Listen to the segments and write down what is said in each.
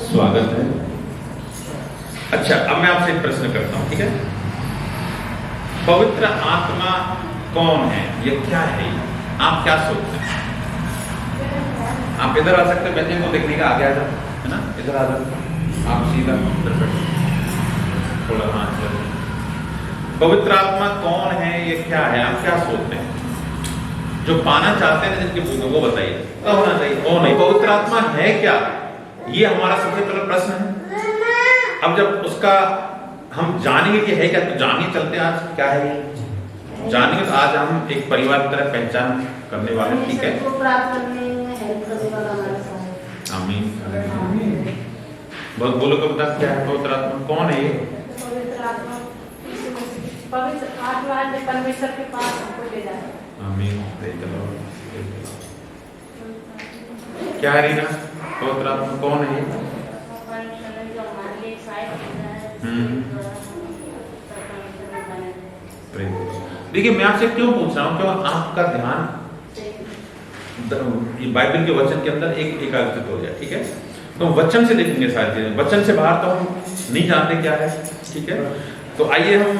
स्वागत है। अच्छा, अब मैं आपसे एक प्रश्न करता हूं, ठीक है? पवित्र आत्मा कौन है? ये क्या है? आप क्या सोचते हैं? आप इधर आ सकते हैं, बच्चे को देखने का आगे आ जाओ, है ना? इधर आ जाओ, आप सीधा थोड़ा हाथ चलो। पवित्र आत्मा कौन है? ये क्या है? आप क्या सोचते हैं? जो पाना चाहते हैं जिनके भूतों को बताइए, क्या होना चाहिए? ओ नहीं, पवित्र आत्मा है क्या? ये हमारा सबसे पहला प्रश्न है। अब जब उसका हम जानेंगे कि है क्या, तो जानिए चलते हैं आज क्या है ये जानेंगे। तो आज हम एक परिवार की तरह पहचान करने वाले, ठीक है? आमीन। बहुत बोलो कब तक क्या है पवित्र आत्मा? कौन है ये? पवित्र आत्मा परमेश्वर के पास हमको ले जाए। आमीन। चलो, क्या है रीना? पवित्र आत्मा कौन है? देखिए, मैं आपसे क्यों पूछ रहा हूँ, क्यों आपका ध्यान बाइबल के वचन के अंदर एक एकाग्रचित हो जाए, ठीक है? तो वचन से देखेंगे सारी चीजें, वचन से बाहर तो हम नहीं जानते क्या है, ठीक है? तो आइए हम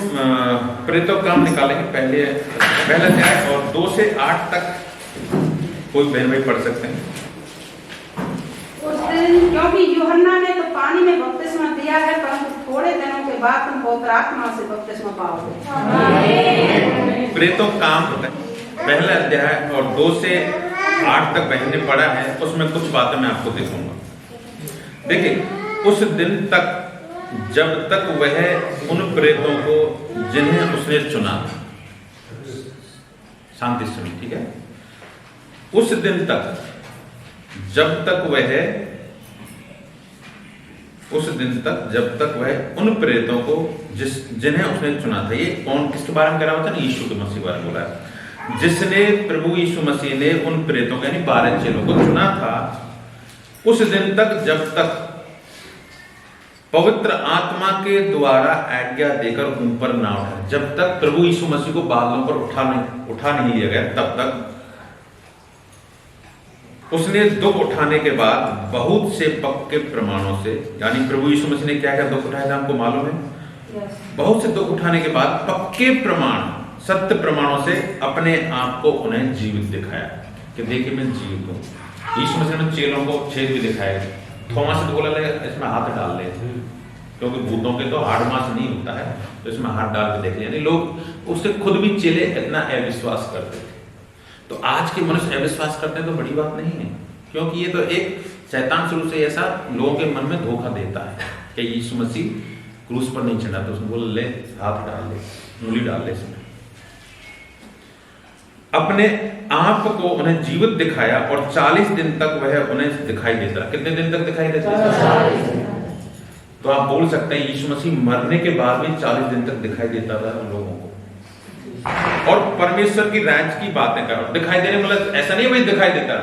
प्रेरितों का काम निकालेंगे। पहला अध्याय और 2 से 8 तक कोई बहन भाई पढ़ सकते हैं। उस दिन क्योंकि यूहन्ना ने तो पानी में बपतिस्मा दिया है, परंतु थोड़े दिनों के बाद तुम पवित्र आत्मा से बपतिस्मा पाओगे। प्रेरितों का काम होता है, पहला अध्याय और 2 से 8 तक बहन ने पढ़ा है, उसमें कुछ बातें मैं आपको देखूंगा। देखिए, उस दिन तक जब तक वह उन प्रेरितों को जिन्हें उसने चुना था, शांति सुनी, ठीक है? उस दिन तक जब तक वह उन प्रेरितों को जिन्हें उसने चुना था। ये कौन, किसके बारे में कह रहा था? यीशु के मसीह बारे में बोला है, जिसने प्रभु यीशु मसीह ने उन प्रेरितों को यानी 12 चेलों को चुना था। उस दिन तक जब तक पवित्र आत्मा के द्वारा आज्ञा देकर उन पर ना उठा, जब तक प्रभु यीशु मसीह को बादलों पर उठा नहीं लिया गया, तब तक उसने दुख उठाने के बाद बहुत से पक्के प्रमाणों से, यानी प्रभु यीशु मसीह ने क्या क्या दुख उठाया था हमको मालूम है? बहुत से दुख उठाने के बाद पक्के प्रमाण, सत्य प्रमाणों से अपने आप को उन्हें जीवित दिखाया कि देखिए मैं जीवित हूँ। यीशु मसीह ने चेलों को छेद भी दिखाया। थोमा से तो बोला इसमें हाथ डाल ले, क्योंकि भूतों के तो हाड़ मांस नहीं होता है, तो इसमें हाथ डाल के देख, यानी लोग उससे खुद भी चेले इतना अविश्वास करते थे। तो आज के मनुष्य अविश्वास करते हैं तो बड़ी बात नहीं है, क्योंकि ये तो एक शैतान शुरू से ऐसा लोगों के मन में धोखा देता है कि यीशु मसीह क्रूस पर नहीं चढ़ा, तो उसने बोला ले हाथ डाल ले, उंगली डाल ले इसमें। अपने आप को उन्हें जीवित दिखाया और 40 दिन तक वह उन्हें दिखाई देता। कितने दिन तक दिखाई देता? 40 दिन। तो आप बोल सकते हैं यीशु मसीह मरने के बाद भी 40 दिन तक दिखाई देता था लोगों को, और परमेश्वर की राज्य की बातें कर दिखाई देने, मतलब ऐसा नहीं भाई दिखाई देता,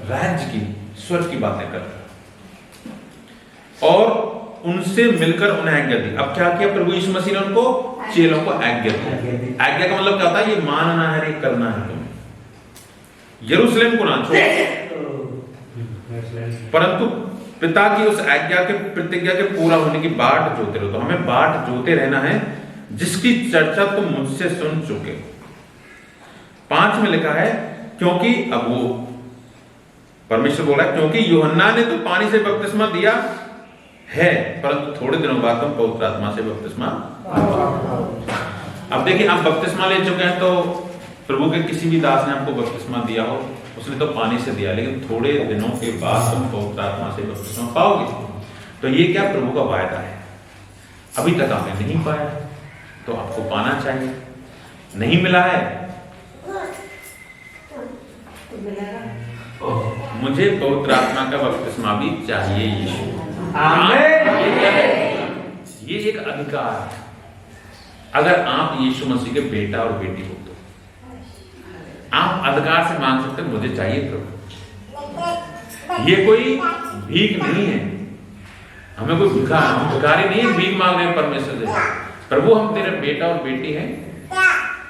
राज्य की, स्वर्ग की बातें कर, और उनसे मिलकर उन्हें आज्ञा दी। अब क्या किया प्रभु यीशु मसीह ने? उनको चेलों को आज्ञा दी। आज्ञा का मतलब क्या होता है? ये मानना है, ये करना है तुम्हें। यरूशलेम को ना छोड़ो, परंतु पिता की उस आज्ञा के प्रतिज्ञा के पूरा होने की बाट जोते रहो। तो हमें बाट जोते रहना है, जिसकी चर्चा तुम मुझसे सुन चुके। 5 में लिखा है, क्योंकि अब वो परमेश्वर बोला है, क्योंकि यूहन्ना ने तो पानी से बपतिस्मा दिया है, परंतु थोड़े दिनों बाद तुम पवित्र आत्मा से बपतिस्मा। अब देखिए, आप बपतिस्मा ले चुके हैं, तो प्रभु के किसी भी दास ने आपको बपतिस्मा दिया हो, उसने तो पानी से दिया, लेकिन थोड़े दिनों के बाद तुम पवित्र आत्मा से बपतिस्मा पाओगे। तो ये क्या प्रभु का वायदा है। अभी तक आपने नहीं पाया, तो आपको पाना चाहिए। नहीं मिला है, मुझे पवित्र आत्मा का बपतिस्मा भी चाहिए यीशु। ये एक अधिकार है, अगर आप यीशु मसीह के बेटा और बेटी हो तो। आप अधिकार से मांग सकते हैं, मुझे चाहिए प्रभु। ये कोई भीख नहीं है, हमें कोई भिखारी नहीं है भीख मांग रहे हैं परमेश्वर से। प्रभु हम तेरे बेटा और बेटी हैं,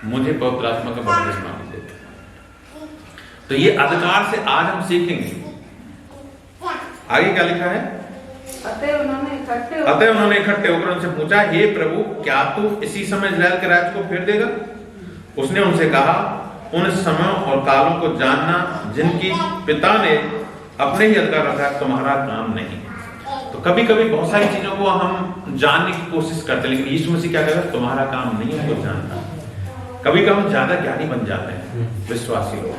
मुझे पवित्र आत्मा का बपतिस्मा दे। तो ये अधिकार से आज हम सीखेंगे। आगे क्या लिखा है? अतः उन्होंने इकट्ठे होकर उनसे पूछा, हे प्रभु, क्या तू इसी समय इस्राएल के राज्य को फेर देगा? उसने उनसे कहा, उन समयों और कालों को जानना जिनकी पिता ने अपने ही अधिकार रखा है, तुम्हारा काम नहीं। तो कभी कभी बहुत सारी चीजों को हम जानने की कोशिश करते हैं, लेकिन यीशु मसीह क्या कहता है? तुम्हारा काम नहीं है उसको जानना। कभी कभी हम ज्यादा ज्ञानी बन जाते हैं विश्वासी लोग,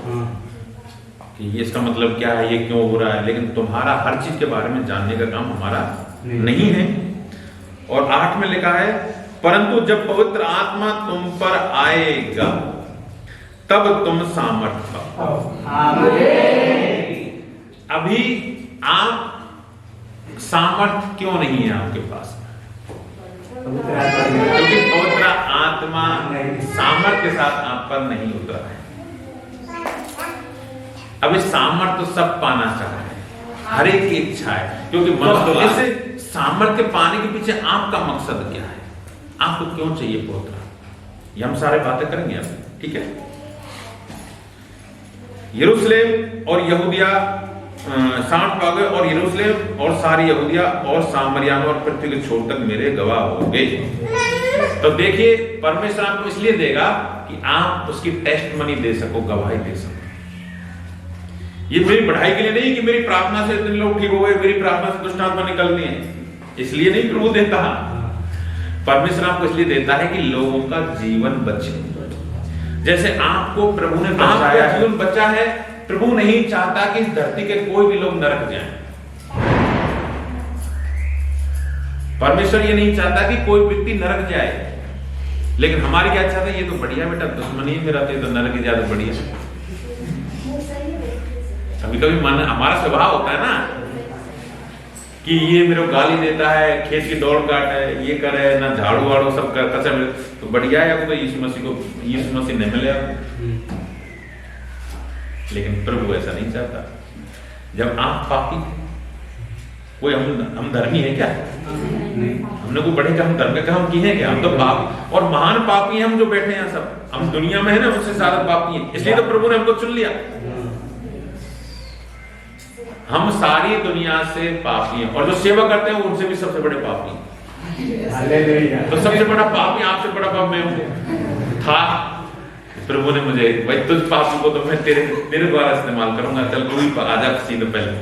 कि ये इसका मतलब क्या है, ये क्यों हो रहा है, लेकिन तुम्हारा हर चीज के बारे में जानने का काम हमारा नहीं है। और 8 में लिखा है, परंतु जब पवित्र आत्मा तुम पर आएगा तब तुम सामर्थ पाओगे। अभी आप सामर्थ क्यों नहीं है आपके पास? क्योंकि पवित्र आत्मा सामर्थ के साथ आप पर नहीं उतरा है। अभी सामर्थ तो सब पाना चाह रहे हैं, हर एक की इच्छा है, क्योंकि मनुष्य इस सामर्थ्य पाने के पीछे आपका मकसद क्या है? आपको क्यों चाहिए पवित्र? ये हम सारे बातें करेंगे अब, ठीक है? यरूशलेम और यहूदिया 60 भाग और यरूशलेम और सारी यहूदिया और सामरिया और पृथ्वी के छोर तक मेरे गवाह होंगे। तो देखिए, परमेश्वर आपको इसलिए देगा कि आप उसकी टेस्ट मनी दे सको, गवाही दे सको। ये मेरी बढ़ाई के लिए नहीं कि मेरी प्रार्थना से इतने लोग ठीक हो गए, मेरी प्रार्थना से दुष्ट आत्मा निकलनी है, इसलिए नहीं प्रभु देता। परमेश्वर आपको इसलिए देता है कि लोगों का जीवन बचे। जैसे आपको प्रभु ने बचाया, जीवन बचा है। प्रभु नहीं चाहता कि इस धरती के कोई भी लोग नरक जाएं। परमेश्वर ये नहीं चाहता कि कोई व्यक्ति नरक जाए, लेकिन हमारी क्या इच्छा है? ये तो बढ़िया बेटा, दुश्मनी में रहते तो नरक ही ज्यादा बढ़िया। कभी कभी मन, हमारा स्वभाव होता है ना कि ये मेरे को गाली देता है, खेत की दौड़ काट है, ये करे ना, झाड़ू वाड़ू सब कर, कचरा मिले तो बढ़िया है, तो यीशु मसीह नहीं मिले। लेकिन प्रभु ऐसा नहीं चाहता। जब आप पापी, कोई हम धर्मी है क्या? हमने कोई बड़े काम धर्म का हम किए हैं क्या? हम तो पाप और महान पापी हैं हम जो बैठे हैं सब। हम दुनिया में है ना, उससे ज्यादा पापी हैं, इसलिए तो प्रभु ने हमको चुन लिया। हम सारी दुनिया से पापी हैं, और जो सेवा करते हैं उनसे भी सबसे बड़े पापी हैं। तो सबसे बड़ा पापी, आपसे बड़ा पाप मैं हूं था। प्रभु ने मुझे, भाई तुझ पापी को तो मैं तेरे द्वारा इस्तेमाल करूंगा, चल तू ही आजा सीधे पहले।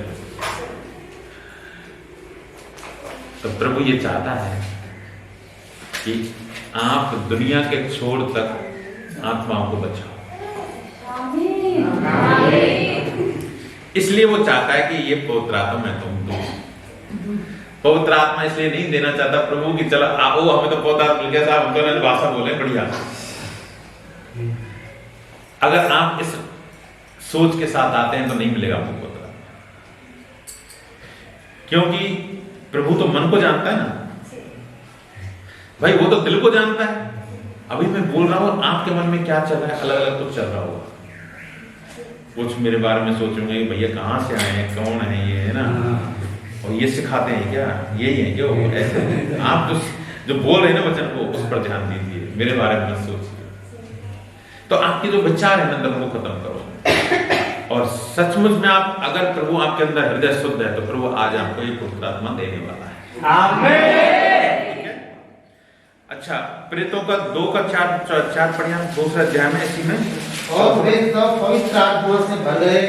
तो प्रभु ये चाहता है कि आप दुनिया के छोर तक आत्माओं को बचाओ। इसलिए वो चाहता है कि ये पवित्र आत्मा मैं तुम दो। पवित्र आत्मा इसलिए नहीं देना चाहता प्रभु कि चलो आओ, हमें तो पवित्र आत्मा मिल गया साहब, हम तो भाषा बोले बढ़िया। अगर आप इस सोच के साथ आते हैं तो नहीं मिलेगा आपको पवित्र आत्मा, क्योंकि प्रभु तो मन को जानता है ना भाई, वो तो दिल को जानता है। अभी मैं बोल रहा हूं, आपके मन में क्या चल रहा है, अलग अलग कुछ चल रहा होगा। कुछ मेरे बारे में सोचोगे, भैया कहाँ से आए हैं, कौन है ये, है ना, और ये सिखाते हैं क्या, यही है क्यों ऐसे। आप जो बोल रहे हैं ना वचन को, उस पर ध्यान दीजिए, मेरे बारे में मत सोचिए। तो आपके जो विचार है अंदर वो खत्म करो, और सचमुच में आप, अगर प्रभु आपके अंदर हृदय शुद्ध है तो प्रभु आज आपको ये पवित्र आत्मा देने वाला है। आमीन। ठीक है। अच्छा, प्रेतों का 2:4 पढ़िए हम, दूसरा अध्याय में इसी में। और वे सब पवित्र आत्मा से भर गए,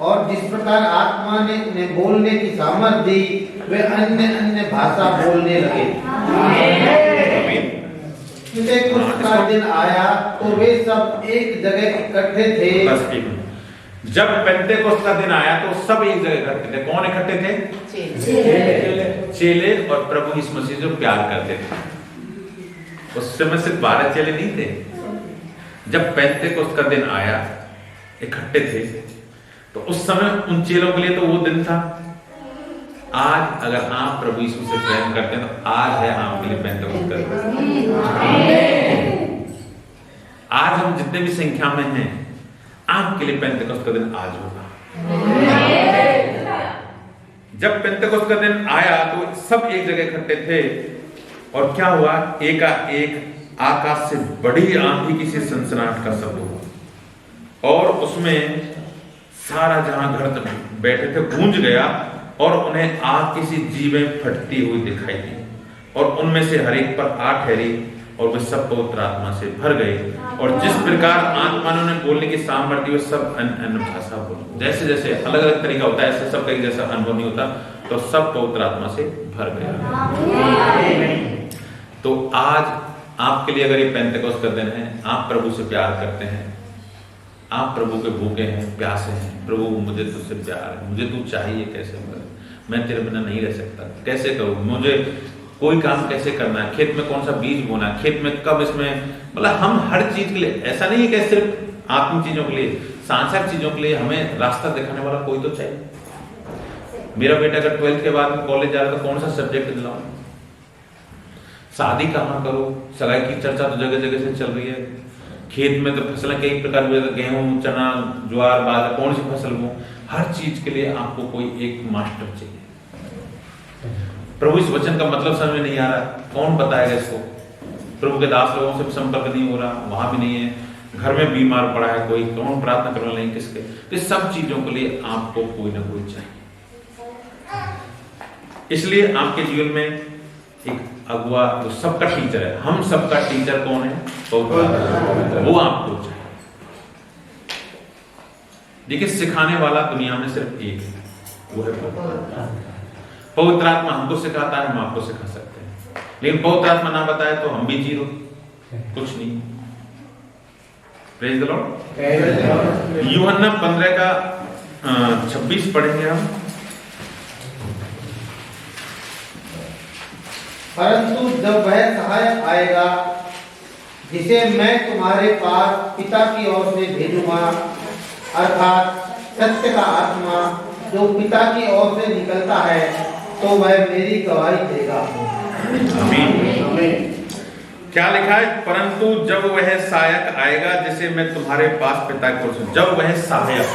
और जिस प्रकार आत्मा ने उन्हें बोलने की सामर्थ दी, वे अन्य अन्य भाषा बोलने लगे। पेंतेकोस्त का दिन आया तो वे सब एक जगह इकट्ठे थे। बस एक मिनट। जब पेंतेकोस्त का दिन आया तो सब एक जगह इकट्ठे थे। कौन इकट्ठे थे? चेले और प्रभु यीशु मसीह जो प्यार करते थे। उस समय सिर्फ 12 चेले नहीं थे। जब पेंतेकोस्त का दिन आया, इकट्ठे थे, तो उस समय उन चेलों के लिए तो वो दिन था। आज अगर आप प्रभु यीशु से प्रेम करते हैं तो आज है आपके लिए पेंतेकोस्त का दिन। आज हम जितने भी संख्या में हैं, आपके लिए पेंतेकोस्त का दिन आज होगा। जब पेंतेकोस्त का दिन आया तो सब एक जगह इकट्ठे थे और क्या हुआ, एकाएक आकाश से बड़ी आंधी की सी सनसनाहट का शब्द हुआ और उसमें सारा जहां घर तक बैठे थे गूंज गया और उन्हें आग की सी जीवें फटती हुई दिखाई दी और उनमें से हर एक पर आग ठहरी और वे सब पवित्र आत्मा से भर गए और जिस प्रकार आत्मा ने उन्हें बोलने की सामर्थ्य दी, वे सब अन्य भाषा बोले। जैसे जैसे अलग अलग तरीका होता है, ऐसे सबका एक जैसा अनुभव नहीं होता, तो सब पवित्र आत्मा से भर गए। तो आज आपके लिए अगर ये पेंतेकोस्त का दिन है, आप प्रभु से प्यार करते हैं, आप प्रभु के भूखे हैं, प्यासे हैं, प्रभु मुझे तुझसे प्यार है, मुझे तू चाहिए, कैसे मैं तेरे बिना नहीं रह सकता, कैसे करूं, मुझे कोई काम कैसे करना है, खेत में कौन सा बीज बोना है, खेत में कब इसमें, मतलब हम हर चीज के लिए, ऐसा नहीं है कि सिर्फ आत्मिक चीजों के लिए, सांसारिक चीजों के लिए हमें रास्ता दिखाने वाला कोई तो चाहिए। मेरा बेटा अगर 12th के बाद कॉलेज जा रहा है तो कौन सा सब्जेक्ट दिलाऊं, शादी कहाँ करो, सगाई की चर्चा तो जगह जगह से चल रही है, खेत में तो फसलें कई प्रकार की, गेहूं, चना, ज्वार, बाजरा, कौन सी फसल हो, हर चीज के लिए आपको कोई एक मास्टर चाहिए। प्रभु इस वचन का मतलब समझ में नहीं आ रहा, कौन बताएगा इसको, प्रभु के दास लोगों से संपर्क नहीं हो रहा, वहां भी नहीं है, घर में बीमार पड़ा है कोई, कौन प्रार्थना करने नहीं, किसके, तो सब चीजों के लिए आपको कोई ना कोई चाहिए। इसलिए आपके जीवन में एक अगुआ जो सबका टीचर है, हम सबका टीचर कौन है, वो आपको चाहिए। देखिए सिखाने वाला दुनिया में सिर्फ एक है, वो है पवित्र आत्मा। हमको सिखाता है, हम आपको सिखा सकते हैं, लेकिन पवित्र आत्मा ना बताए तो हम भी जीरो, कुछ नहीं। Praise the Lord. यूहन्ना 15 का 26 पढ़ेंगे हम। परंतु जब वह सहायक आएगा जिसे मैं तुम्हारे पास पिता की ओर से भेजूंगा, अर्थात सत्य का आत्मा जो पिता की ओर से निकलता है, तो वह मेरी गवाही देगा। आमीन। क्या लिखा है, परंतु जब वह सहायक आएगा जिसे मैं तुम्हारे पास पिता की ओर से, जब वह सहायक,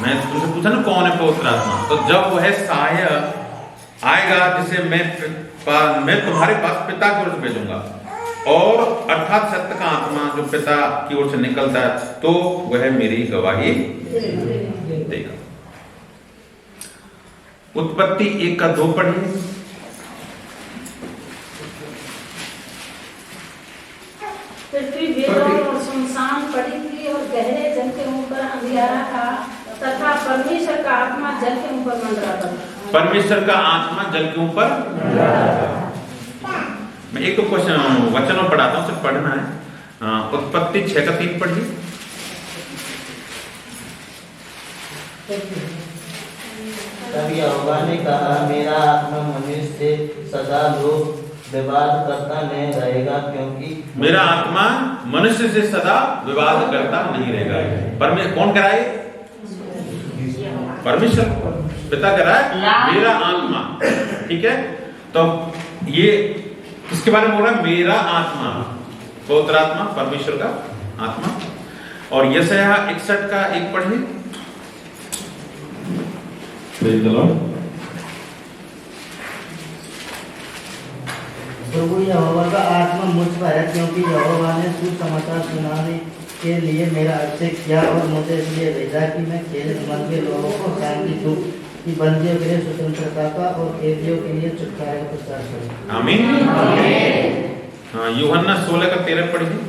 मैं तुमसे पूछा ना कौन है पवित्र आत्मा, तो जब वह सहायक आएगा जिसे मैं तुम्हारे पास पिता की ओर से भेजूंगा, और अर्थात सत्य का आत्मा जो पिता की ओर से निकलता है, तो वह मेरी गवाही देगा। उत्पत्ति 1 का 2 पढ़िए। पृथ्वी बेदौर और सुनसान पड़ी थी और गहरे जल के ऊपर अंधियारा था, तथा परमेश्वर का आत्मा जल के ऊपर मंडराता था। परमेश्वर का आत्मा जल के ऊपर। मैं एक तो क्वेश्चन वचनों पढ़ाता हूं, सिर्फ पढ़ना है। उत्पत्ति 6 का 3 पढ़िए। तब यहोवा ने कहा, मेरा आत्मा मनुष्य से सदा लोभ विवाद करता नहीं रहेगा, क्योंकि मेरा आत्मा मनुष्य से सदा विवाद करता नहीं रहेगा। कौन कराए? परमेश्वर, पिता कराए मेरा आत्मा। ठीक है, तो ये किसके बारे में बोल रहा है? मेरा आत्मा, पवित्र आत्मा, परमेश्वर का आत्मा। और यशायाह 61 का 1 पढ़िए। प्रभु यहोवा का आत्मा मुझ पर है, क्योंकि यहोवा ने सुसमाचार सुनाने के लिए मेरा अभिषेक किया और मुझे इसलिए भेजा कि मैं खेद मन के लोगों को शांति दूं, कि बंदियों के लिए स्वतंत्रता का और कैदियों के लिए छुटकारे का प्रचार करूं। आमीन। यूहन्ना 16 का 13 पढ़िए।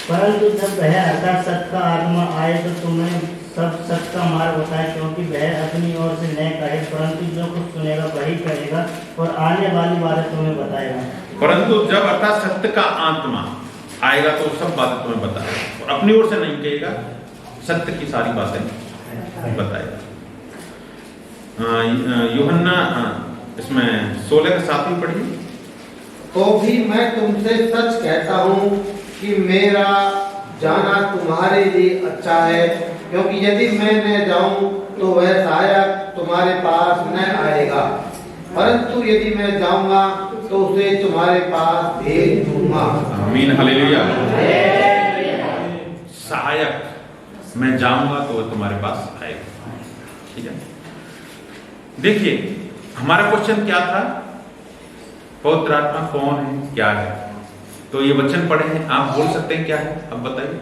परंतु जब वह अर्थात सत्य का आत्मा आए तो तुम्हें सब सत्य का मार्ग बताए, क्योंकि वह अपनी ओर से नहीं कहे, परंतु जो कुछ सुनेगा वही कहेगा और आने वाली बातें तुम्हें बताएगा। परंतु जब अर्थात सत्य का आत्मा आएगा तो सब बातें तुम्हें बताएगा, और अपनी ओर से नहीं कहेगा, सत्य की सारी बातें बताएगा। यूहन्ना इसमें 16 का 7 पढ़िए। तो भी मैं तुमसे सच कहता हूँ कि मेरा जाना तुम्हारे लिए अच्छा है, क्योंकि यदि मैं न जाऊं तो वह सहायक तुम्हारे पास न आएगा, परंतु यदि मैं जाऊंगा तो उसे तुम्हारे पास भेज दूंगा। आमीन, हालेलुया। सहायक, मैं जाऊंगा तो वो तुम्हारे पास आएगा। ठीक है, देखिए हमारा क्वेश्चन क्या था, पवित्र आत्मा कौन है, क्या है? तो ये वचन पढ़े हैं, आप बोल सकते हैं क्या है? अब बताइए,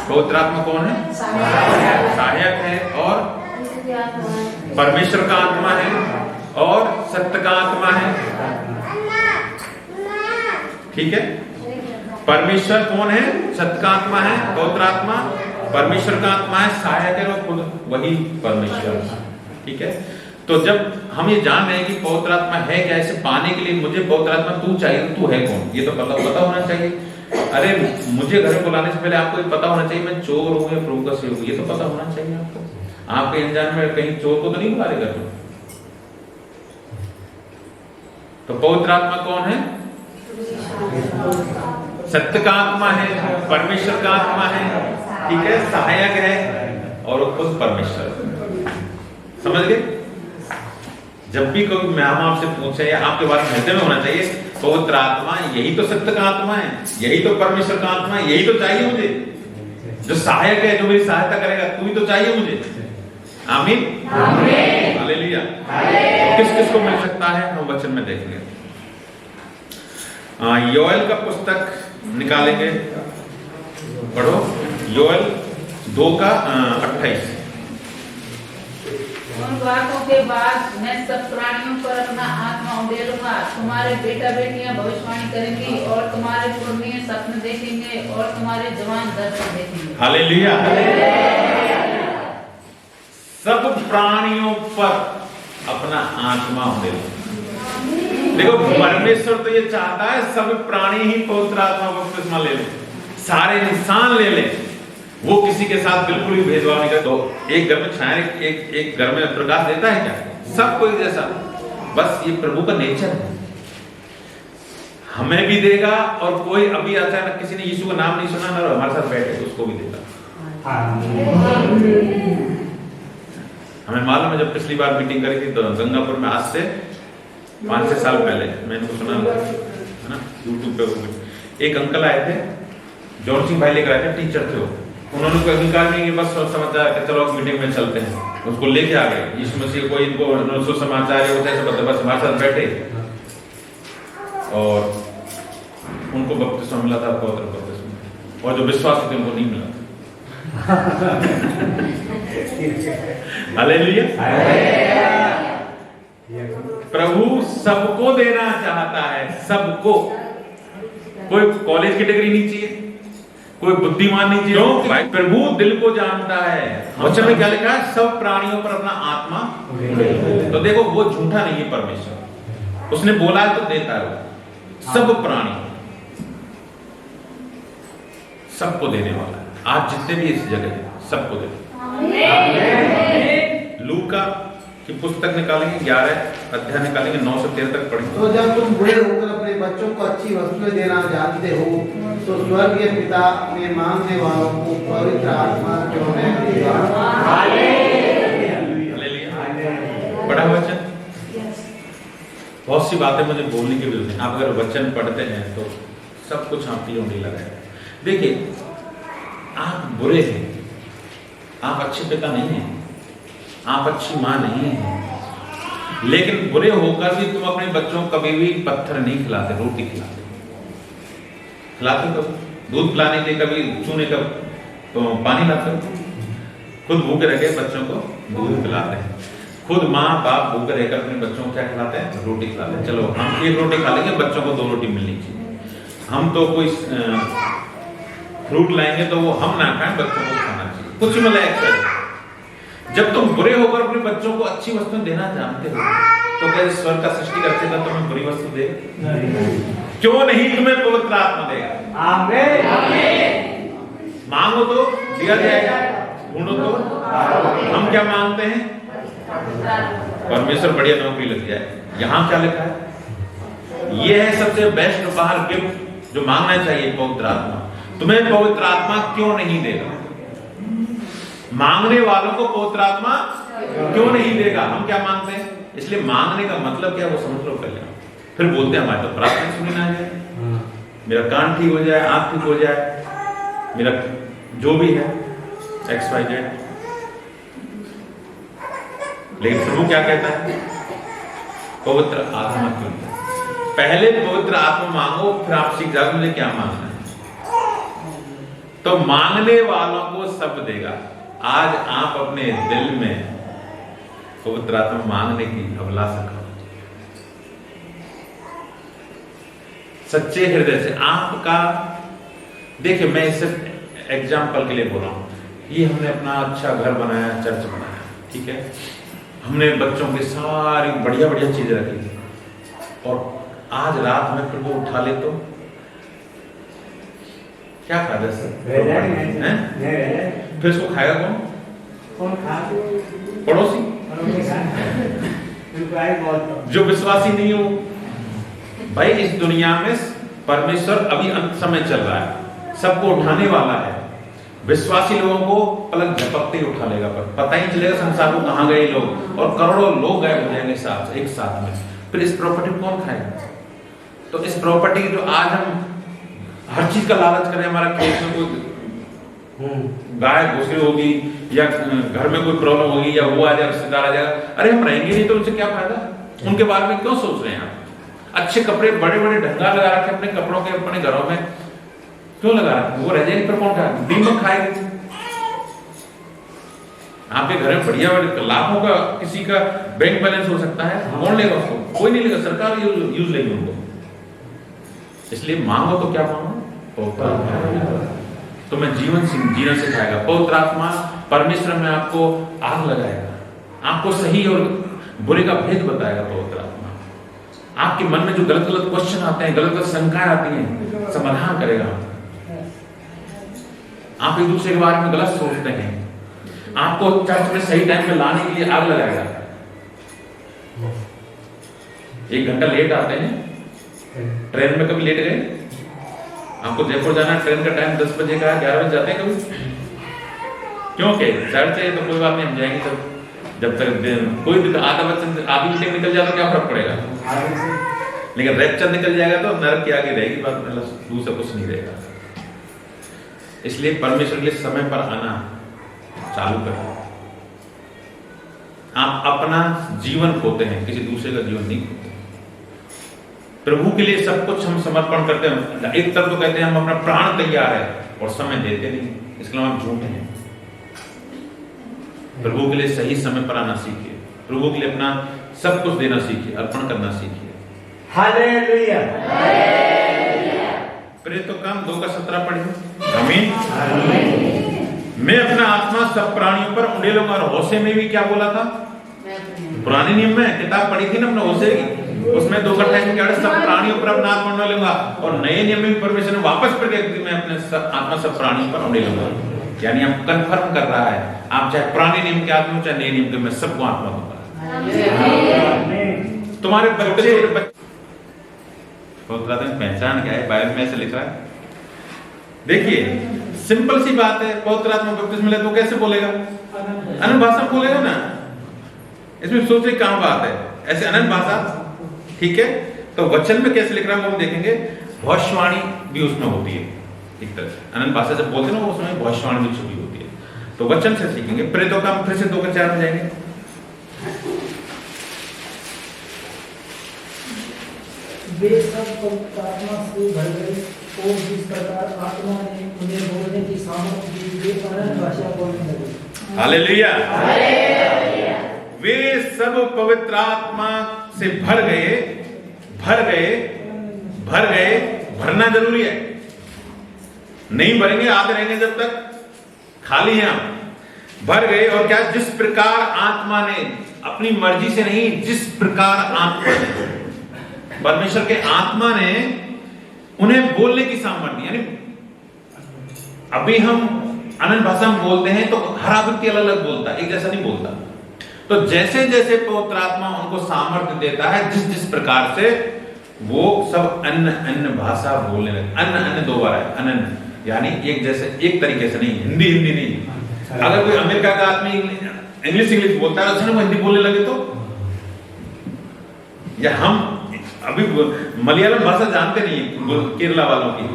पवित्र आत्मा कौन है? सहायक है, और परमेश्वर का आत्मा है, और सत्य का आत्मा है। ठीक है, परमेश्वर कौन है? सत्य का आत्मा है, पवित्र आत्मा परमेश्वर का आत्मा है, सहायक है, और खुद वही परमेश्वर। ठीक है, तो जब हम ये जान रहे हैं कि पवित्र आत्मा है क्या, ऐसे पाने के लिए मुझे पवित्र आत्मा तू चाहिए, तो तू है कौन, ये तो पता होना चाहिए। अरे मुझे घर में बुलाने से पहले आपको ये पता होना चाहिए मैं चोर हूं या प्रोकस हूं, ये तो पता होना चाहिए आपको। आपके अनजान में कहीं चोर को तो नहीं बुला रहे घर में। तो पवित्र आत्मा कौन है? सत्य का आत्मा है, परमेश्वर का आत्मा है। ठीक है, सहायक है, और खुद परमेश्वर। समझ गए? जब भी कोई मैं हम आपसे पूछे या आपके बारे में हृदय में होना चाहिए पवित्र आत्मा, यही तो सत्य का आत्मा है, यही तो परमेश्वर का आत्मा है, यही तो चाहिए मुझे। जो सहायक है, जो मेरी सहायता करेगा, तू ही तो चाहिए मुझे। आमीन, हालेलुया। किस किस को मिल सकता है, हम वचन में देखेंगे। योएल का पुस्तक निकालेंगे, पढ़ो योएल 2:28। उन बातों के बाद मैं सब प्राणियों पर अपना आत्मा उड़ेलूंगा, तुम्हारे बेटा बेटियां भविष्यवाणी करेंगी, और तुम्हारे पुरनिये सपने देखेंगे, और तुम्हारे जवान दर्शन देखेंगे। हालेलुया। सब प्राणियों पर अपना आत्मा उड़ेलूंगा। देखो परमेश्वर तो ये चाहता है सब प्राणी ही पवित्र आत्मा बपतिस्मा ले लें, सारे इंसान ले लें, वो किसी के साथ बिल्कुल भी भेदभाव नहीं करता। तो एक घर में छाया एक घर में प्रकाश देता है क्या? सबको एक जैसा। बस ये प्रभु का नेचर है, हमें भी देगा, और कोई अभी अचानक किसी ने यीशु का नाम नहीं सुना ना, हमारे साथ बैठे उसको भी देगा। हमें मालूम है, जब पिछली बार मीटिंग करी थी तो गंगापुर में, आज से 5-6 साल पहले, मैंने इनको सुना है ना यूट्यूब पे, एक अंकल आए थे, जॉन सिंह भाई लेकर आए थे, टीचर थे वो। उन्होंने कोई अधिकार नहीं कि बस समाचार कि चलो मीटिंग में चलते हैं, उसको लेके आ गए। यीशु मसीह कोई इनको सुसमाचार है, बस हमारे साथ बैठे, और उनको बपतिस्मा मिला था, पवित्र बपतिस्मा, और जो विश्वास थे उनको नहीं मिला। हालेलुया। प्रभु सबको देना चाहता है, सबको। कोई कॉलेज की डिग्री नहीं चाहिए, कोई बुद्धिमान नहीं चाहिए, भाई प्रभु दिल को जानता है। वचन में क्या लिखा है? सब प्राणियों पर अपना आत्मा। तो देखो वो झूठा नहीं है, परमेश्वर उसने बोला है तो देता है। सब प्राणी सबको देने वाला है। आज जितने भी इस जगह है सबको देने। लूका की पुस्तक निकालेंगे, 11 अध्याय निकालेंगे, 9 से 13 तक पढ़ेंगे। तो जब तुम बूढ़े होकर अपने बच्चों को अच्छी वस्तुएं देना जानते हो, तो स्वर्गीय पिता अपने मांगने वालों को पवित्र आत्मा क्यों नहीं देगा? हालेलुया। पढ़ा वचन। बहुत सी बातें मुझे बोलने की जरूरत है। आप अगर वचन पढ़ते हैं तो सब कुछ आपके लिए होने लगा है। देखिए, आप बुरे हैं, आप अच्छे पिता नहीं हैं, आप अच्छी माँ नहीं है, लेकिन बुरे होकर भी तुम अपने बच्चों को कभी भी पत्थर नहीं खिलाते, रोटी खिलाते। कभी दूध पिलाने के लिए कभी चूने का तो पानी लाते हो। खुद भूखे रखे बच्चों को दूध पिलाते हैं। खुद माँ बाप भूखे रहकर अपने बच्चों को क्या खिलाते हैं? रोटी खिलाते हैं। चलो हम 1 रोटी खा लेंगे, बच्चों को 2 रोटी मिलनी चाहिए। हम तो कोई फ्रूट लाएंगे तो वो हम ना खाएं, बच्चों को खाना चाहिए। कुछ मतलब एक्स्ट्रा। जब तुम बुरे होकर अपने बच्चों को अच्छी वस्तु देना जानते हो, तो क्या स्वर्ग का सृष्टि करते था तुम्हें बुरी वस्तु दे? क्यों नहीं तुम्हें पवित्र आत्मा देगा? मांगो तो दिया जाएगा, ढूंढो तो। हम क्या मांगते हैं? परमेश्वर बढ़िया नौकरी लग जाए। यहाँ क्या लिखा है? ये है सबसे बेस्ट उपहार, गिफ्ट जो मांगना चाहिए, पवित्र आत्मा। तुम्हें पवित्र आत्मा क्यों नहीं देगा? मांगने वालों को पवित्र आत्मा क्यों नहीं देगा? हम क्या मांगते हैं? इसलिए मांगने का मतलब क्या वो समझ लो पहले। फिर बोलते हैं हमारे तो प्रार्थना सुनी ना जाए, मेरा कान ठीक हो जाए, आंख ठीक हो जाए, मेरा जो भी है XYZ। लेकिन प्रभु क्या कहता है? पवित्र आत्मा क्यों? पहले पवित्र आत्मा मांगो, फिर आप सीख जाओगे मुझे क्या मांगना है। तो मांगने वालों को सब देगा। आज आप अपने दिल में पवित्र आत्मा मांगने की अभिलाषा करो, सच्चे हृदय से। आपका देखिए, मैं इसे एग्जाम्पल के लिए बोल रहा हूं। ये हमने अपना अच्छा घर बनाया, चर्च बनाया, ठीक है, हमने बच्चों की सारी बढ़िया बढ़िया चीजें रखी थी, और आज रात में प्रभु उठा ले तो क्या फायदा सर? फिर इसको खाएगा कौन? पड़ोसी, जो विश्वासी नहीं हो। भाई इस दुनिया में परमेश्वर अभी अंत समय चल रहा है, सबको उठाने वाला है। विश्वासी लोगों को पलक झपकते ही उठा लेगा, पर पता ही चलेगा संसार को कहां गए लोग, और करोड़ों लोग गायब हो जाएंगे एक साथ में। फिर इस प्रॉपर्टी कौन खाएगा? तो इस प्रॉपर्टी जो आज हम हर चीज का लालच करें, हमारा खेत में कोई गाय घुसरी होगी, या घर में कोई प्रॉब्लम होगी, या वो आ जाए, रिश्तेदार आ जाएगा, अरे हम रहेंगे नहीं तो उनसे क्या फायदा? उनके बारे में क्यों सोच रहे हैं आप? अच्छे कपड़े बड़े बड़े ढंगा लगा रखे अपने कपड़ों के, अपने घरों में क्यों लगा रखे? वो रह जाएंगे, पर कौन खाएगा? दीमक खाएगी। आपके घर में बढ़िया लाखों का किसी का बैंक बैलेंस हो सकता है, कौन लेगा उसको? कोई नहीं लेगा, सरकार यूज लेगी उनको। इसलिए मांगो तो क्या मांगो? तो मैं जीवन जीना सिखाएगा पवित्र आत्मा। परमेश्वर में आपको आग लगाएगा, आपको सही और बुरे का भेद बताएगा पवित्र आत्मा। आपके मन में जो गलत गलत क्वेश्चन आते हैं, गलत गलत शंकाएं आती हैं, समाधान करेगा। आप एक दूसरे के बारे में गलत सोचते हैं, आपको चर्च में सही टाइम में लाने के लिए आग लगाएगा। 1 घंटा लेट आते हैं, ट्रेन में कभी लेट गए? आपको जयपुर जाना, ट्रेन का टाइम 10 बजे का है, 11 बजे जाते हैं कभी? क्योंकि चर्च है तो कोई बात नहीं, हम जाएंगे जब तक कोई आधी मीटिंग निकल जाए तो क्या फर्क पड़ेगा? लेकिन रैप्चर निकल जाएगा तो नरक की आगे रहेगी बात, मतलब दूसरा कुछ नहीं रहेगा। इसलिए परमेश्वर के लिए समय पर आना चालू करें। आप अपना जीवन खोते हैं, किसी दूसरे का जीवन नहीं खोते। प्रभु के लिए सब कुछ हम समर्पण करते हैं। एक तरफ तो कहते हैं हम अपना प्राण तैयार है, और समय देते नहीं, इसलिए हम झूठे हैं। प्रभु के लिए सही समय पर आना सीखिए, प्रभु के लिए अपना सब कुछ देना सीखिए, अर्पण करना सीखिए। हालेलुया। प्रेरितों का काम 2:17 पढ़िए। आमीन। मैं अपना आत्मा सब प्राणियों पर उंडेलूंगा। और होशे में भी क्या बोला था? पुराने नियम में किताब पढ़ी थी ना हमने होशे की, उसमें 2:28 में क्या है? सब प्राणियों पर अपना आत्मा उंडेलूंगा। और नए नियम में भी परमेश्वर ने वापस फिर कहती मैं अपने आत्मा सब प्राणियों पर उंडेलूंगा। यानी आप कंफर्म कर रहा है, आप चाहे पुराने नियम के आत्मा हो चाहे नए नियम के, मैं सबको आत्मा दूंगा। तुम्हारे बच्चे पहचान क्या है? बाइबल में ऐसे लिखा है। देखिए सिंपल सी बात है, पवित्र आत्मा बपतिस्मा मिले तो कैसे बोलेगा? अनंत भाषा बोलेगा ना। इसमें सोचने की कहां बात है? ऐसे अनंत भाषा, ठीक है। तो वचन में कैसे लिख रहा है वो हम देखेंगे। भविष्यवाणी भी उसमें होती है एक तरह से। अनंत भाषा जब बोलते हैं ना, उसमें भविष्यवाणी भी छुपी होती है। तो वचन से सीखेंगे। प्रेरितों का हम फिर से 2:4 में जाएंगे। वे सब पवित्र आत्मा से भर गए और जिस प्रकार आत्मा ने उन्हें बोलने की सामर्थ्य दी, वे अनन्य भाषा बोलने लगे। हालेलुया। वे सब पवित्र आत्मा से भर गए। भरना जरूरी है, नहीं भरेंगे आते रहेंगे जब तक खाली हैं आप। भर गए और क्या? जिस प्रकार आत्मा ने, अपनी मर्जी से नहीं, जिस प्रकार आत्मा ने, परमेश्वर के आत्मा ने उन्हें बोलने की सामर्थ्य। यानी अभी हम अनंत भाषा में बोलते हैं तो हर व्यक्ति अलग अलग बोलता है, एक जैसा नहीं बोलता। तो जैसे जैसे पवित्र आत्मा उनको सामर्थ्य देता है, जिस जिस प्रकार से, वो सब अन्य अन्य भाषा बोलने लगे। अन्य अन्य 2 बार है, अनन्य यानी एक जैसे, एक तरीके से नहीं, हिंदी नहीं। अगर कोई अमेरिका का आदमी इंग्लिश बोलता है, उसने वो हिंदी बोलने लगे तो या हम अभी मलयालम भाषा जानते नहीं केरला वालों की,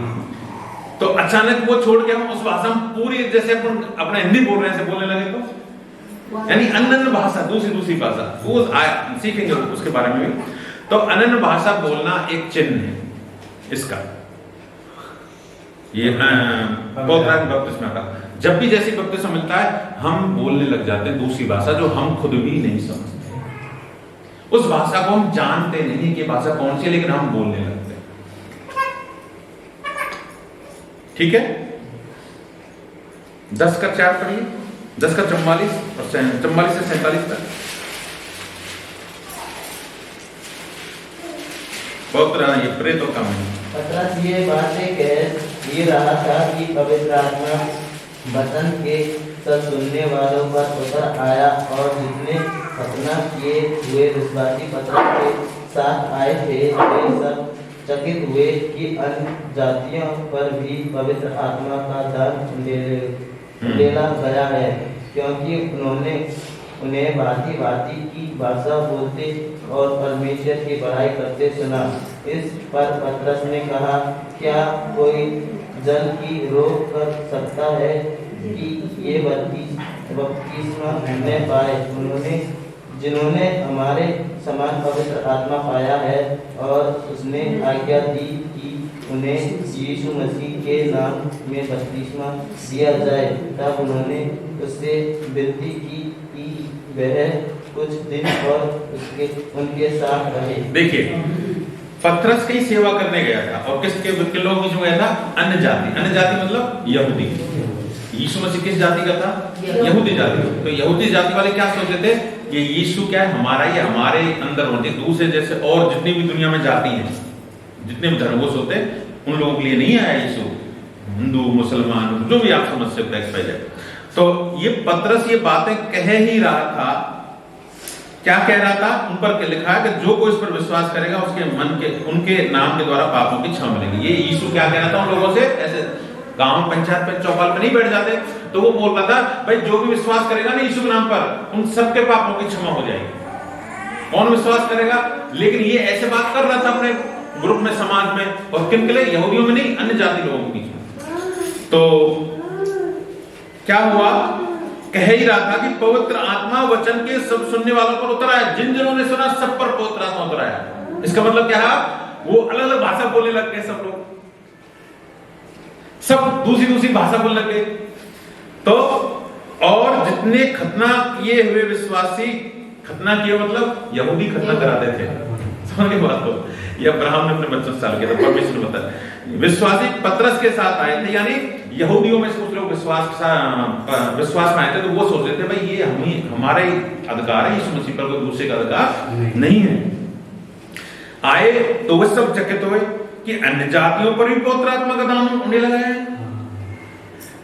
तो अचानक वो छोड़ के हम उस भाषा में पूरी जैसे अपन अपना हिंदी बोल रहे हैं ऐसे बोलने लगे तो यानी अन्य भाषा, दूसरी भाषा वो सीखेंगे उसके बारे में भी। तो अन्य भाषा बोलना एक चिन्ह है इसका, ये पौत्रात्मिक बपतिस्मा का। जब भी जैसी बपतिस्मा मिलता है हम बोलने लग जाते हैं दूसरी भाषा जो हम खुद भी नहीं समझते, उस भाषा को हम जानते नहीं कि भाषा कौन सी है, लेकिन हम बोलने लगते हैं। ठीक है, 10 का 4 पढ़िए, 10 का 44 और 44 से 47 तक। ये प्रेतों का मन। पतरस ये बातें कह ही रहा था कि पवित्र आत्मा वचन के सब सुनने वालों पर उतर आया, और जितने खतना किए हुए विश्वासी पतरस के साथ आए थे वे सब चकित हुए कि अन्य जातियों पर भी पवित्र आत्मा का दान उंडेला गया है, क्योंकि उन्होंने उन्हें भांति भांति की भाषा बोलते और परमेश्वर की बड़ाई करते सुना। इस पर पतरस ने कहा, क्या कोई जल की रोक कर सकता है कि ये बपतिस्मा न पाए उन्होंने जिन्होंने हमारे समान पवित्र आत्मा पाया है? और उसने आज्ञा दी कि उन्हें यीशु मसीह के नाम में बपतिस्मा दिया जाए। तब उन्होंने उससे विनती की कि वह कुछ दिन और उनके साथ रहे। देखिए, पतरस की सेवा करने गया था और किसके लोग बीच में गया था? अन्य जाति मतलब यहूदी। यीशु मसीह किस जाति का था? यहूदी जाति। तो यहूदी जाति वाले क्या सोचते थे? ये यीशु क्या है? हमारा, ये हमारे अंदर होते, दूसरे जैसे और जितनी भी दुनिया में जाति हैं, जितने भी धर्मों होते हैं, उन लोगों के लिए नहीं आया यीशु। हिंदू, मुसलमान, जो भी आप समझ सकते हैं। तो ये पतरस ये बातें कह ही रहा था। क्या कह रहा था? उन पर लिखा है कि जो कोई इस पर विश्वास करेगा उसके मन के, उनके नाम के द्वारा पापों की क्षमा मिलेगी। ये यीशु क्या कह रहा था उन लोगों से? ऐसे गांव पंचायत पे चौपाल पे नहीं बैठ जाते, तो वो बोल रहा था, भाई जो भी विश्वास करेगा ना यीशु के नाम पर, उन सबके पापों की क्षमा हो जाएगी। कौन विश्वास करेगा? लेकिन ये ऐसे बात कर रहा था अपने ग्रुप में, समाज में, और किन के लिए? यहूदियों में नहीं, अन्य जाति लोगों के बीच में। तो क्या हुआ? कह ही रहा था कि पवित्र आत्मा वचन के सब सुनने वालों पर उतर आया। जिन जिन्हों ने सुना सब पर पवित्र आत्मा उतर आया। इसका मतलब क्या है? वो अलग अलग भाषा बोलने लग गए, सब लोग, सब दूसरी भाषा बोलने लग गए। तो और जितने खतना किए हुए विश्वासी, खतना किए मतलब यहूदी खतना कराते थे, समझ के बात को, या अब्राहम ने अपने बच्चों से साल किया था, परमेश्वर ने बताया। विश्वासी पतरस के साथ आए थे, यानी यहूदियों में से कुछ लोग विश्वास में आए थे, तो वो सोच रहे थे भाई ये हमारे अधिकार है, यीशु मसीह पर कोई दूसरे का अधिकार नहीं है। आए तो वे सब चकित हुए कि अन्य जातियों पर भी पवित्र आत्मा का दान होने लगा है।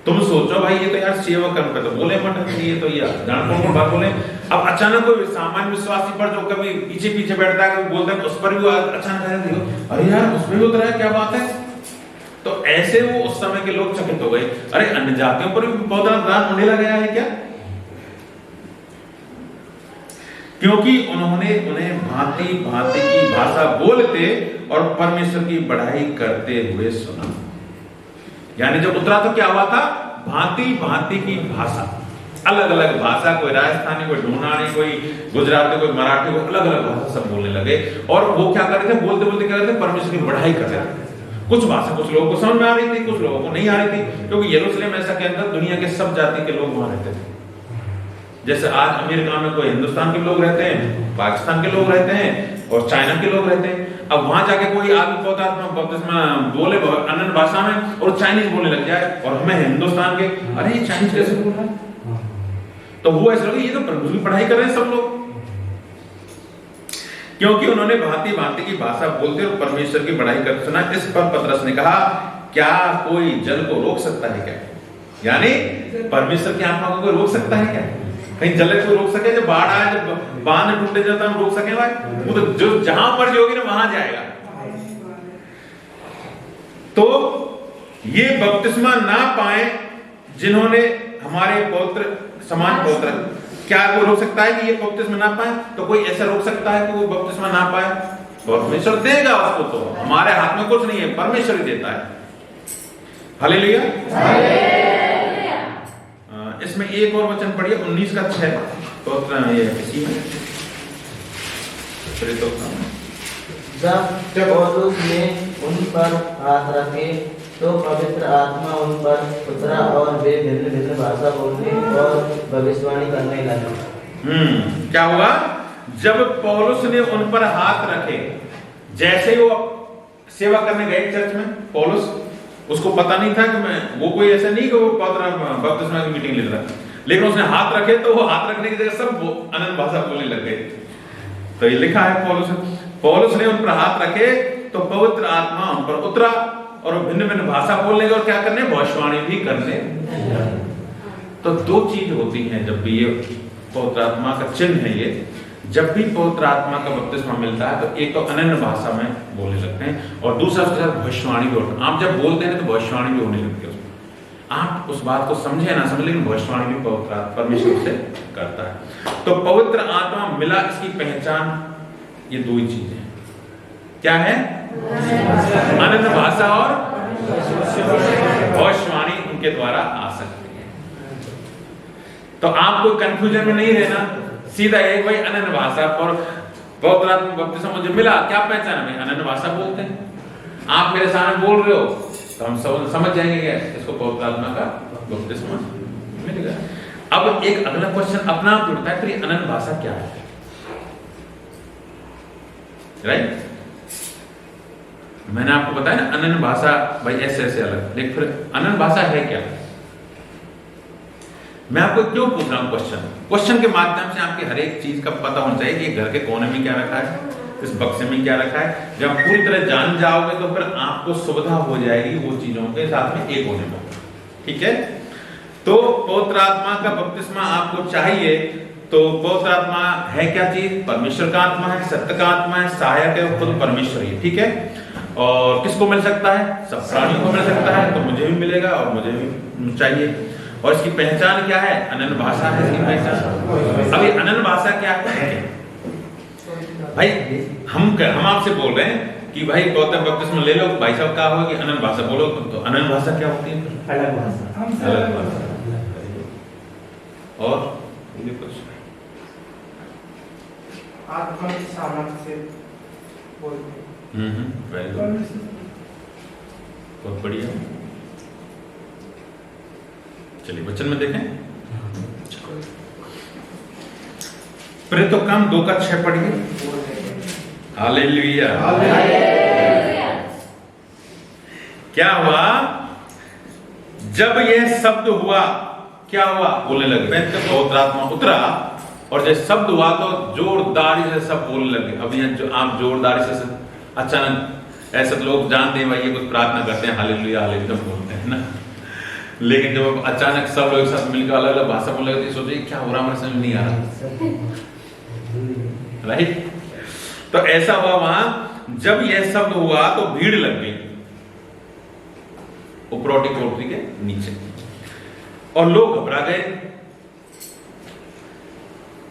तुम सोचो भाई, ये तो यार सेवा कर पे तो बोले मत, ये तो ये जान को बात बोले। अब अचानक कोई सामान्य विश्वासी पर जो कभी पीछे पीछे बैठता है, कभी बोलता है, उस पर भी अचानक अरे यार उसमें भी उतरा है, क्या बात है? तो ऐसे वो उस समय के लोग चकित हो गए, अरे अन्य जातियों पर भी पवित्र दान होने लगा है क्या? क्योंकि उन्होंने उन्हें भांति भांति की भाषा बोलते और परमेश्वर की बढ़ाई करते हुए सुना। यानी जब उतरा तो क्या हुआ था? भांति भांति की भाषा, अलग अलग भाषा, कोई राजस्थानी, कोई ढूंढानी, कोई गुजराती, कोई मराठी, कोई अलग अलग भाषा सब बोलने लगे। और वो क्या कर रहे थे? बोलते बोलते क्या कर रहे थे? परमेश्वर की बढ़ाई कर रहे थे। कुछ भाषा कुछ लोगों को समझ में आ रही थी, कुछ लोगों को नहीं आ रही थी, क्योंकि यरूशलेम ऐसा के अंदर दुनिया के सब जाति के लोग वहां रहते थे। जैसे आज अमेरिका में कोई हिंदुस्तान के लोग रहते हैं, पाकिस्तान के लोग रहते हैं और चाइना के लोग रहते हैं। अब वहां जाके कोई आदमी बपतिस्मा बोले अन्य भाषा में और चाइनीज बोलने लग जाए, और हमें हिंदुस्तान के, अरे ये चाइनीज कैसे बोल रहा है? तो वो ऐसे लगे ये तो प्रभु की पढ़ाई कर रहे हैं सब लोग, क्योंकि उन्होंने भांति भांति की भाषा बोलते और परमेश्वर की बढ़ाई करते सुना। इस पर पतरस ने कहा, क्या कोई जल को रोक सकता है क्या? यानी परमेश्वर की आत्मा को कोई रोक सकता है क्या? कहीं जल को रोक सके? जब बाढ़ आए, जब बांध टूटे जाता है, हम रोक सके भाई? वो तो जो जहां पर होगी ना वहां जाएगा। तो ये बपतिस्मा ना पाए जिन्होंने हमारे पवित्र समान पवित्र क्या कोई रोक सकता है कि ये बपतिस्मा ना पाए? तो कोई ऐसा रोक सकता है कि वो बपतिस्मा ना पाए? परमेश्वर देगा उसको, तो हमारे हाथ में कुछ नहीं है, परमेश्वर ही देता है। हालेलुया। इसमें एक और वचन पढ़िए 19:6 तो ये इसी में जब पौलुस ने उन पर हाथ रखे तो पवित्र आत्मा उन पर उतरा और वे भिन्न भिन्न भाषा बोलने और भविष्यवाणी करने लगे। क्या हुआ? जब पौलुस ने उन पर हाथ रखे, जैसे ही वो सेवा करने गए चर्च में, पौलुस उसको पता नहीं था कि मैं वो कोई ऐसा नहीं कि वो बपतिस्मा की मीटिंग ले रहा, लेकिन उसने हाथ रखे तो वो हाथ रखने की जगह सब अनन्य भाषा बोलने लग गए। तो ये लिखा है पौलुस ने उन पर हाथ रखे तो पवित्र आत्मा उन पर उतरा और भिन्न भिन्न भाषा बोलने और क्या करने? भविष्यवाणी भी करने। तो दो चीज होती हैं जब भी ये पवित्र आत्मा का चिन्ह है। ये जब भी पवित्र आत्मा का बपतिस्मा मिलता है तो एक तो अनन्य भाषा में बोलने लगते हैं और दूसरा उसके साथ भविष्यवाणी भी होती है। आप जब बोलते हैं तो भविष्यवाणी भी होने लगती है। आप उस बात को समझे ना समझे, लेकिन भविष्यवाणी भी पवित्र परमेश्वर से करता है। तो पवित्र आत्मा मिला, इसकी पहचान ये दो ही चीजें हैं। क्या है? अनन्य भाषा और भविष्यवाणी उनके द्वारा आ सकती है। तो आप कोई कंफ्यूजन में नहीं रहना, सीधा एक भाई अनन्य भाषा और पवित्र आत्मा बपतिस्मा मुझे मिला, क्या पहचान है? अनन्य भाषा बोलते हैं। आप मेरे सामने बोल रहे हो तो हम समझ जाएंगे क्या इसको पवित्र आत्मा का बपतिस्मा मिलेगा। अब एक अगला क्वेश्चन अपना आप उठता है, फिर अनन्य भाषा क्या है? राइट, मैंने आपको बताया ना अनन्य भाषा भाई ऐसे ऐसे अलग, लेकिन फिर अनन्य भाषा है क्या? मैं आपको क्यों पूछ रहा हूं क्वेश्चन के माध्यम से आपकी हर एक चीज का पता होना चाहिए कि घर के कोने में क्या रखा है, इस बक्से में क्या रखा है। जब पूरी तरह जान जाओगे तो फिर आपको सुविधा हो जाएगी वो चीजों के साथ में एक होने में। ठीक है, तो पवित्र आत्मा का बपतिस्मा आपको चाहिए। तो पवित्र आत्मा है क्या चीज? परमेश्वर का आत्मा है, सत्य का आत्मा है, सहायक है, खुद परमेश्वर ही। ठीक है, और किसको मिल सकता है? सब प्राणियों को मिल सकता है, तो मुझे भी मिलेगा और मुझे भी चाहिए। और इसकी पहचान क्या है? अनन्य भाषा है इसकी पहचान। अब ये अनन्य भाषा क्या है? भाई हम आपसे बोल रहे हैं कि भाई गौतम बपतिस्मा ले लो, भाई साहब क्या होगी? अनन्य भाषा बोलो। तो अनन्य भाषा क्या होती है? अलग भाषा। अलग भाषा। और कुछ आत्मा की सामर्थ्य से बोलते हैं। वेरी गुड, बहुत बढ़िया। चलिए वचन में देखें, प्रेरितों काम 2:6 पढ़िए। हालेलुया। क्या हुआ? जब यह शब्द हुआ, क्या हुआ? बोलने लगे, पवित्र आत्मा उतरा और जब शब्द हुआ तो जोरदारी से सब बोलने लगे। अब यहाँ जो आप जोरदारी से अचानक ऐसे लोग जानते हैं भाई ये कुछ प्रार्थना करते हैं हालेलुया हालेलुया बोलते हैं ना, लेकिन जब अचानक सब लोग एक साथ मिलकर अलग अलग भाषा बोलने लगे तो सोचे क्या हो रहा, हमारे समझ नहीं आ रहा। राइट, तो ऐसा हुआ वहां। जब यह शब्द हुआ तो भीड़ लग गई उपरोटी कोठरी के नीचे और लोग घबरा गए,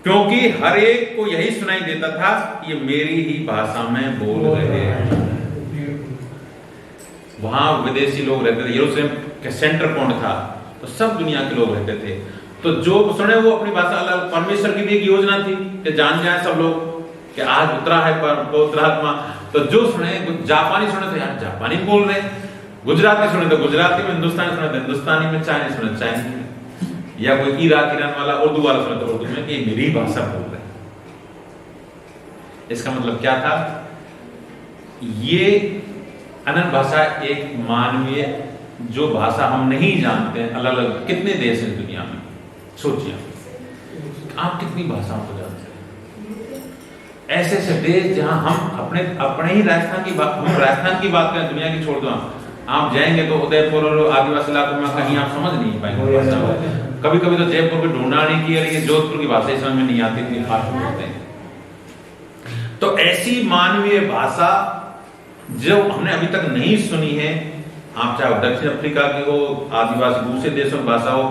क्योंकि हर एक को यही सुनाई देता था ये मेरी ही भाषा में बोल रहे हैं। वहां विदेशी लोग रहते थे, यरूशलेम के सेंटर पॉइंट था, तो सब दुनिया के लोग रहते थे। तो जो सुने वो अपनी भाषा अलग, परमेश्वर की भी एक योजना थी कि जान जाए सब लोग कि आज उतरा है पवित्र आत्मा। तो जो सुने, जापानी सुने तो यार जापानी बोल रहे, गुजराती सुने तो गुजराती में, हिंदुस्तानी सुने तो हिंदुस्तानी में, चाइनीज सुने तो चाइनीज में, या कोई ईरान वाला उर्दू वाला सुने तो उर्दू में, कि मेरी भाषा बोल रहे। इसका मतलब क्या था? ये अनन्य भाषा एक मानवीय जो भाषा हम नहीं जानते हैं, अलग अलग कितने देश हैं दुनिया में, सोचिए आप कितनी भाषाओं को जानते हैं। ऐसे ऐसे देश जहां हम अपने ही राजस्थान की बात करें, दुनिया की छोड़ दो, आप जाएंगे तो उदयपुर और आदिवासी इलाकों में कहीं आप समझ नहीं पाएंगे भाषा। कभी कभी तो जयपुर की ढूंढानी की, और ये जोधपुर की भाषा समझ में नहीं आती, इतनी फास्ट बोलते हैं। तो ऐसी मानवीय भाषा जो हमने अभी तक नहीं सुनी है, आप चाहे दक्षिण अफ्रीका की हो, आदिवासी दूसरे देशों की भाषा हो,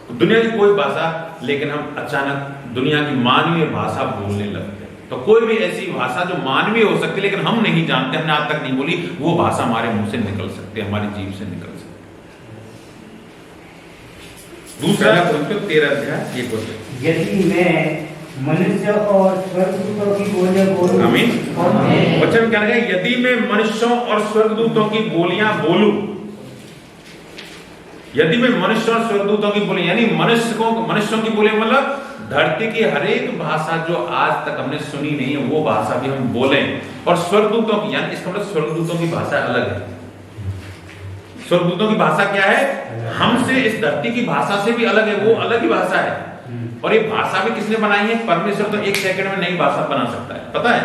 दुनिया की कोई भाषा, लेकिन हम अचानक दुनिया की मानवीय भाषा बोलने लगते हैं। तो कोई भी ऐसी भाषा जो मानवीय हो सकती है लेकिन हम नहीं जानते, हमने आज तक नहीं बोली, वो भाषा हमारे मुंह से निकल सकती है, हमारी जीभ से निकल सकती है। दूसरा 13 अध्याय 1 वचन, यदि मैं मनुष्य और स्वर्गदूतों की बोलियां बोलूं, आमीन। वचन क्या है? यदि मैं मनुष्यों और स्वर्गदूतों की बोलियां बोलूं, यदि मैं मनुष्यों और स्वर्गदूतों की बोली, यानी मनुष्यों की बोली मतलब धरती की हर एक भाषा जो आज तक हमने सुनी नहीं है वो भाषा भी हम बोलें, और स्वर्गदूतों की, यानी इसका मतलब स्वर्गदूतों की भाषा अलग है। स्वर्गदूतों की भाषा क्या है? हमसे, इस धरती की भाषा से भी अलग है, वो अलग ही भाषा है। और ये भाषा भी किसने बनाई है? परमेश्वर तो 1 सेकंड में नई भाषा बना सकता है, पता है?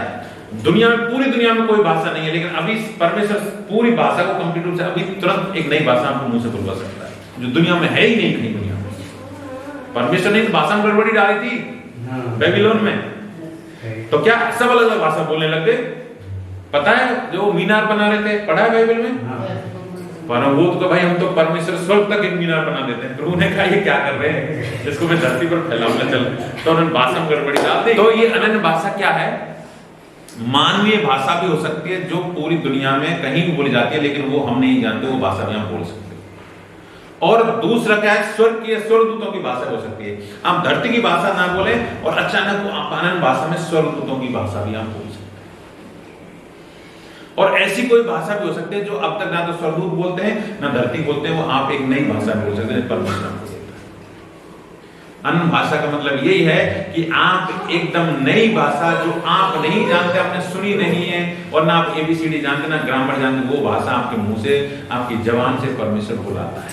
दुनिया में, पूरी दुनिया में कोई भाषा नहीं है, लेकिन अभी परमेश्वर पूरी भाषा को कंप्लीट रूप से अभी तुरंत एक नई भाषा आपको मुंह से बुलवा सकता है, जो दुनिया में है ही नहीं कहीं दुनिया में। परमेश्वर ने भाषा में गड़बड़ी डाली थी बेबीलोन में, तो क्या सब अलग अलग भाषा बोलने लग गए? पता है जो मीनार बना रहे थे, पढ़ा है बाइबल में? पर वो तो भाई हम तो परमेश्वर स्वर्ग तक एक मीनार बना देते हैं। प्रभु ने कहा ये क्या कर रहे हैं, इसको मैं धरती पर फैलाऊंगा, चल। तो उन्होंने भाषा में गड़बड़ी डाल दी। तो ये अनन्य भाषा क्या है? मानवीय भाषा भी हो सकती है जो पूरी दुनिया में कहीं भी बोली जाती है, लेकिन वो हम नहीं जानते, वो भाषा भी हम बोल सकते हैं। और दूसरा क्या है? स्वर्गदूतों की भाषा हो सकती है। आप धरती की भाषा ना बोले और अचानक आप अनन्य भाषा में स्वर्गदूतों की भाषा भी आप बोल सकते हैं। और ऐसी कोई भाषा भी हो सकती है जो अब तक ना तो स्वर्गदूत बोलते हैं ना धरती बोलते हैं, वो आप एक नई भाषा बोल सकते हैं, परमेश्वर को देता है। अन्य भाषा का मतलब यही है कि आप एकदम नई भाषा जो आप नहीं जानते, आपने सुनी नहीं है, और ना आप ABCD जानते, ना ग्रामर जानते, वो भाषा आपके मुंह से, आपकी जबान से परमेश्वर बुलाता है।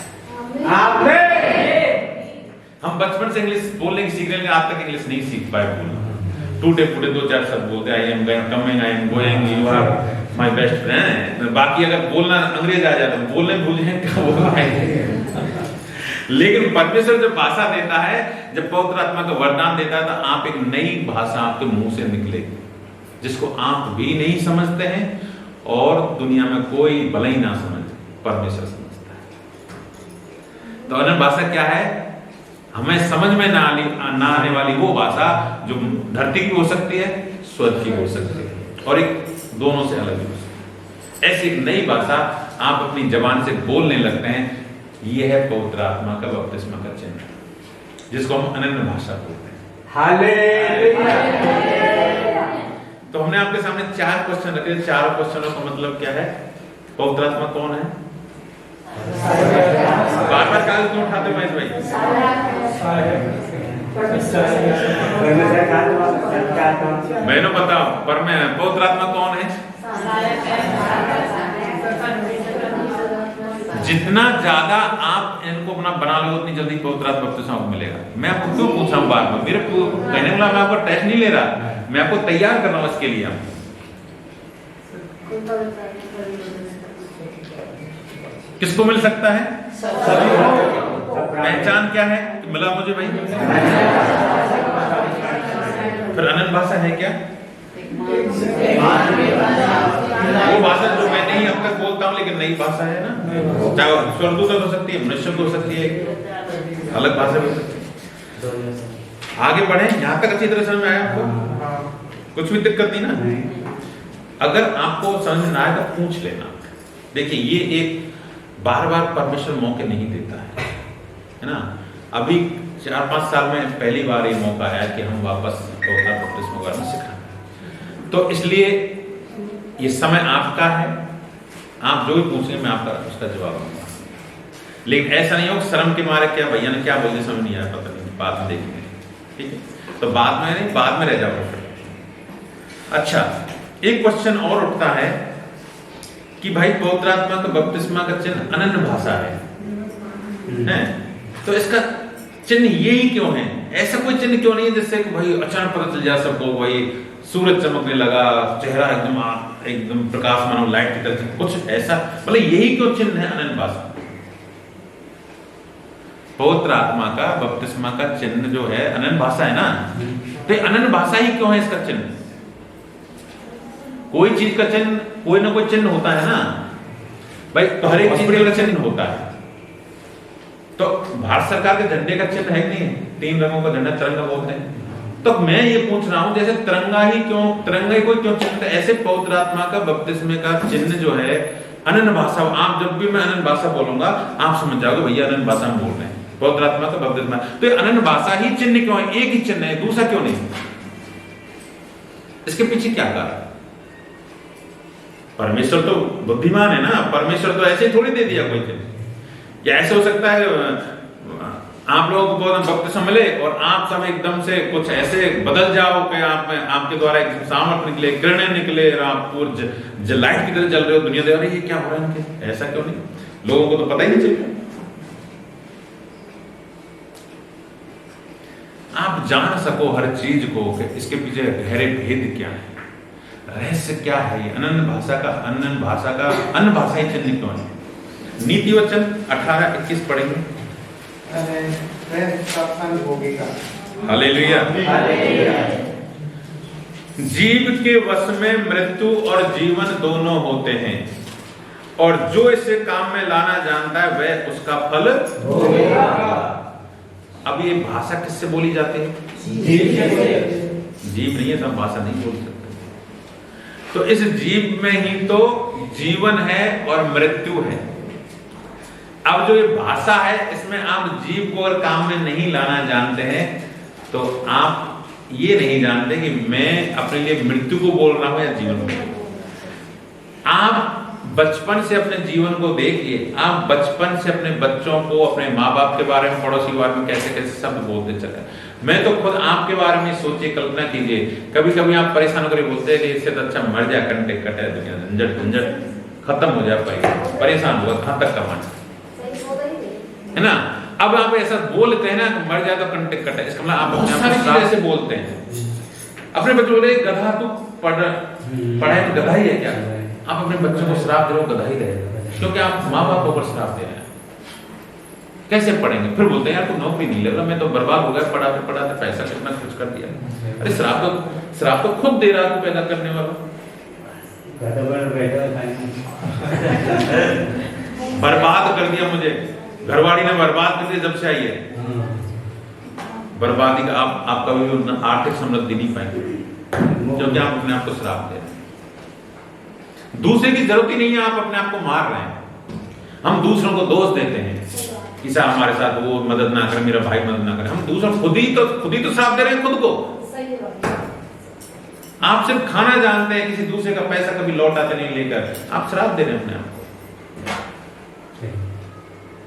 हम बचपन से इंग्लिश बोलने की सीख रहे हैं, आज तक इंग्लिश नहीं सीख पाए बोलना, टूटे फूटे 2-4 शब्द बोलते, I am coming, I am going, you are my best friend. बाकी अगर बोलना अंग्रेज आ जाए तो बोलने भूल जाए क्या बोलना है। लेकिन परमेश्वर जब भाषा देता है, जब पवित्र आत्मा का वरदान देता है, तो आप एक नई भाषा आपके मुंह से निकलेगी, जिसको आप भी नहीं समझते हैं और दुनिया में कोई भले ही ना समझे, परमेश्वर समझता है। तो अनन्य भाषा क्या है? हमें समझ में ना आने वाली वो भाषा जो धरती की हो सकती है, स्वर्ग की हो सकती है, और एक दोनों से अलग हो सकती है। ऐसी एक नई भाषा आप अपनी जबान से बोलने लगते हैं, यह है पवित्र आत्मा का बपतिस्मा का चिन्ह, जिसको हम अनन्य भाषा बोलते हैं। हालेलुया। तो हमने आपके सामने 4 क्वेश्चन रखे, 4 क्वेश्चनों का मतलब क्या है? पवित्र आत्मा कौन है? बार-बार कागज क्यों उठाते हो महेश भाई? मैंने बताओ, पर मैं पवित्र आत्मा कौन है? जितना ज्यादा आप इनको अपना बना लो, उतनी जल्दी पवित्र आत्मा बपतिस्मा को मिलेगा। मैं आपको क्यों पूछ रहा हूँ बार बार? मेरे कहने वाला, मैं आपको टेस्ट नहीं ले रहा, मैं आपको तैयार कर रहा हूँ इसके लिए। आप किसको मिल सकता है? पहचान क्या है? मिला मुझे भाई। फिर अनन्य भाषा है क्या? वो भाषा जो मैं नहीं अब तक बोलता हूँ, लेकिन नई भाषा है ना, चाहे स्वर्गदूत हो सकती है, मनुष्य हो सकती है, अलग भाषा हो सकती है। आगे बढ़े, यहाँ तक अच्छी तरह समझ में आया आपको? कुछ भी दिक्कत नहीं ना? अगर आपको समझ में ना आए तो पूछ लेना। देखिए, ये एक बार बार परमेश्वर मौके नहीं देता है ना। अभी 4-5 साल में पहली बार ये मौका आया कि हम वापस बपतिस्मा के बारे में सिखाएं, तो इसलिए ये समय आपका है। आप जो भी पूछेंगे मैं आपका उसका जवाब दूंगा, लेकिन ऐसा नहीं हो शर्म के मारे क्या भैया ने क्या बोल दिया समझ नहीं आया, पता नहीं, बाद में देखेंगे, ठीक है? तो बाद में नहीं, बाद में रह जाओ। अच्छा, एक क्वेश्चन और उठता है कि भाई पवित्र आत्मा का बपतिस्मा का चिन्ह अनन्य भाषा है, तो इसका चिन्ह यही क्यों है? ऐसा कोई चिन्ह क्यों नहीं है जिससे कि भाई अचानक पता चल जाए सबको, भाई सूरज चमकने लगा, चेहरा एकदम प्रकाशमान हो, लाइट की तरह, कुछ ऐसा, मतलब यही क्यों चिन्ह है अनन्य भाषा? पवित्र आत्मा का बपतिस्मा का चिन्ह जो है अनन्य भाषा है ना, तो अनन्य भाषा ही क्यों है इसका चिन्ह? कोई चीज का चिन्ह, कोई ना कोई चिन्ह होता है ना भाई, तो हर एक चीज का चिन्ह होता है। तो भारत सरकार के झंडे का चिन्ह है कि नहीं है? 3 रंगों का झंडा तिरंगा बोलते हैं। तो मैं ये पूछ रहा हूं जैसे तिरंगा ही कोई क्यों चिन्ह, ऐसे पवित्र आत्मा का बपतिस्मे का चिन्ह जो है अनन्य भाषा। आप जब भी मैं अनन्य भाषा बोलूंगा आप समझ जाओगे भैया अनन्य भाषा में बोल रहे हैं, पवित्र आत्मा का बपतिस्मा। तो ये अनन्य भाषा ही चिन्ह क्यों है? एक ही चिन्ह है, दूसरा क्यों नहीं? इसके पीछे क्या कारण? परमेश्वर तो बुद्धिमान है ना, परमेश्वर तो ऐसे ही थोड़ी दे दिया कोई चिन्ह। या ऐसे हो सकता है आप लोगों को बहुत बपतिस्मा मिले और आप सब एकदम से कुछ ऐसे बदल जाओ कि आपके द्वारा एक सामर्थ निकले, किरणें निकले और आप पूरे लाइट की तरह जल रहे हो, दुनिया देख रही है ये क्या हो रहा है इनके, ऐसा क्यों नहीं? लोगों को तो पता ही नहीं चलता। आप जान सको हर चीज को कि इसके पीछे गहरे भेद क्या है, रहस्य क्या है। ये अनन्य भाषा ही चिन्ह क्यों है? नीति वचन 18-21 पढ़ेंगे। हालेलुया। जीव के वश में मृत्यु और जीवन दोनों होते हैं और जो इसे काम में लाना जानता है वह उसका फल भोगेगा। अब ये भाषा किससे बोली जाती है? जीव नहीं है तो भाषा नहीं बोल सकते। तो इस जीव में ही तो जीवन है और मृत्यु है। अब जो ये भाषा है इसमें आप जीव को अगर काम में नहीं लाना जानते हैं तो आप ये नहीं जानते कि मैं अपने लिए मृत्यु को बोल रहा हूं या जीवन को। आप बचपन से अपने जीवन को देखिए, आप बचपन से अपने बच्चों को अपने माँ बाप के बारे में, पड़ोसी के बारे में कैसे कैसे शब्द बोलते चले। मैं तो खुद आपके बारे में सोचिए, कल्पना कीजिए, कभी कभी आप परेशान होकर बोलते हैं कि इससे तो अच्छा मर जाए, कंटे कटे दुनिया झंझट झंझट खत्म हो जाए, परेशान हुआ कहां तक कमाना है ना। अब आप ऐसा बोलते हैं ना मर जाए तो कंटे कटे, इसका मतलब आप बहुत सारी ऐसे बोलते हैं। अपने बच्चों को गधा तो पढ़ाई तो गधा ही है क्या? आप अपने बच्चों को श्राप दे रहे हो, गधा ही रहेगा, क्योंकि आप माँ बाप को श्राप दे रहे हैं। कैसे पढ़ेंगे? फिर बोलते हैं यार तो नौकरी नहीं लग रहा, मैं तो बर्बाद हो गया पढ़ाते पढ़ाते, पैसा कितना खर्च कर दिया। अरे श्राप तो खुद दे रहा है पैदा करने वाला। बर्बाद कर दिया मुझे, घरवाली ने बर्बाद कर दिया जब से आई है। बर्बादी का आप कभी आर्थिक समृद्धि नहीं पाएंगे क्योंकि आप अपने आप को श्राप दे रहे हैं। दूसरे की जरूरत ही नहीं है, आप अपने आप को मार रहे हैं। हम दूसरों को दोष देते हैं कि साहब हमारे साथ वो मदद ना करे, मेरा भाई मदद ना करे। हम दूसरों खुद ही तो श्राप दे रहे हैं खुद को। आप सिर्फ खाना जानते हैं, किसी दूसरे का पैसा कभी लौटाते नहीं लेकर, आप श्राप दे रहे हैं अपने आप को।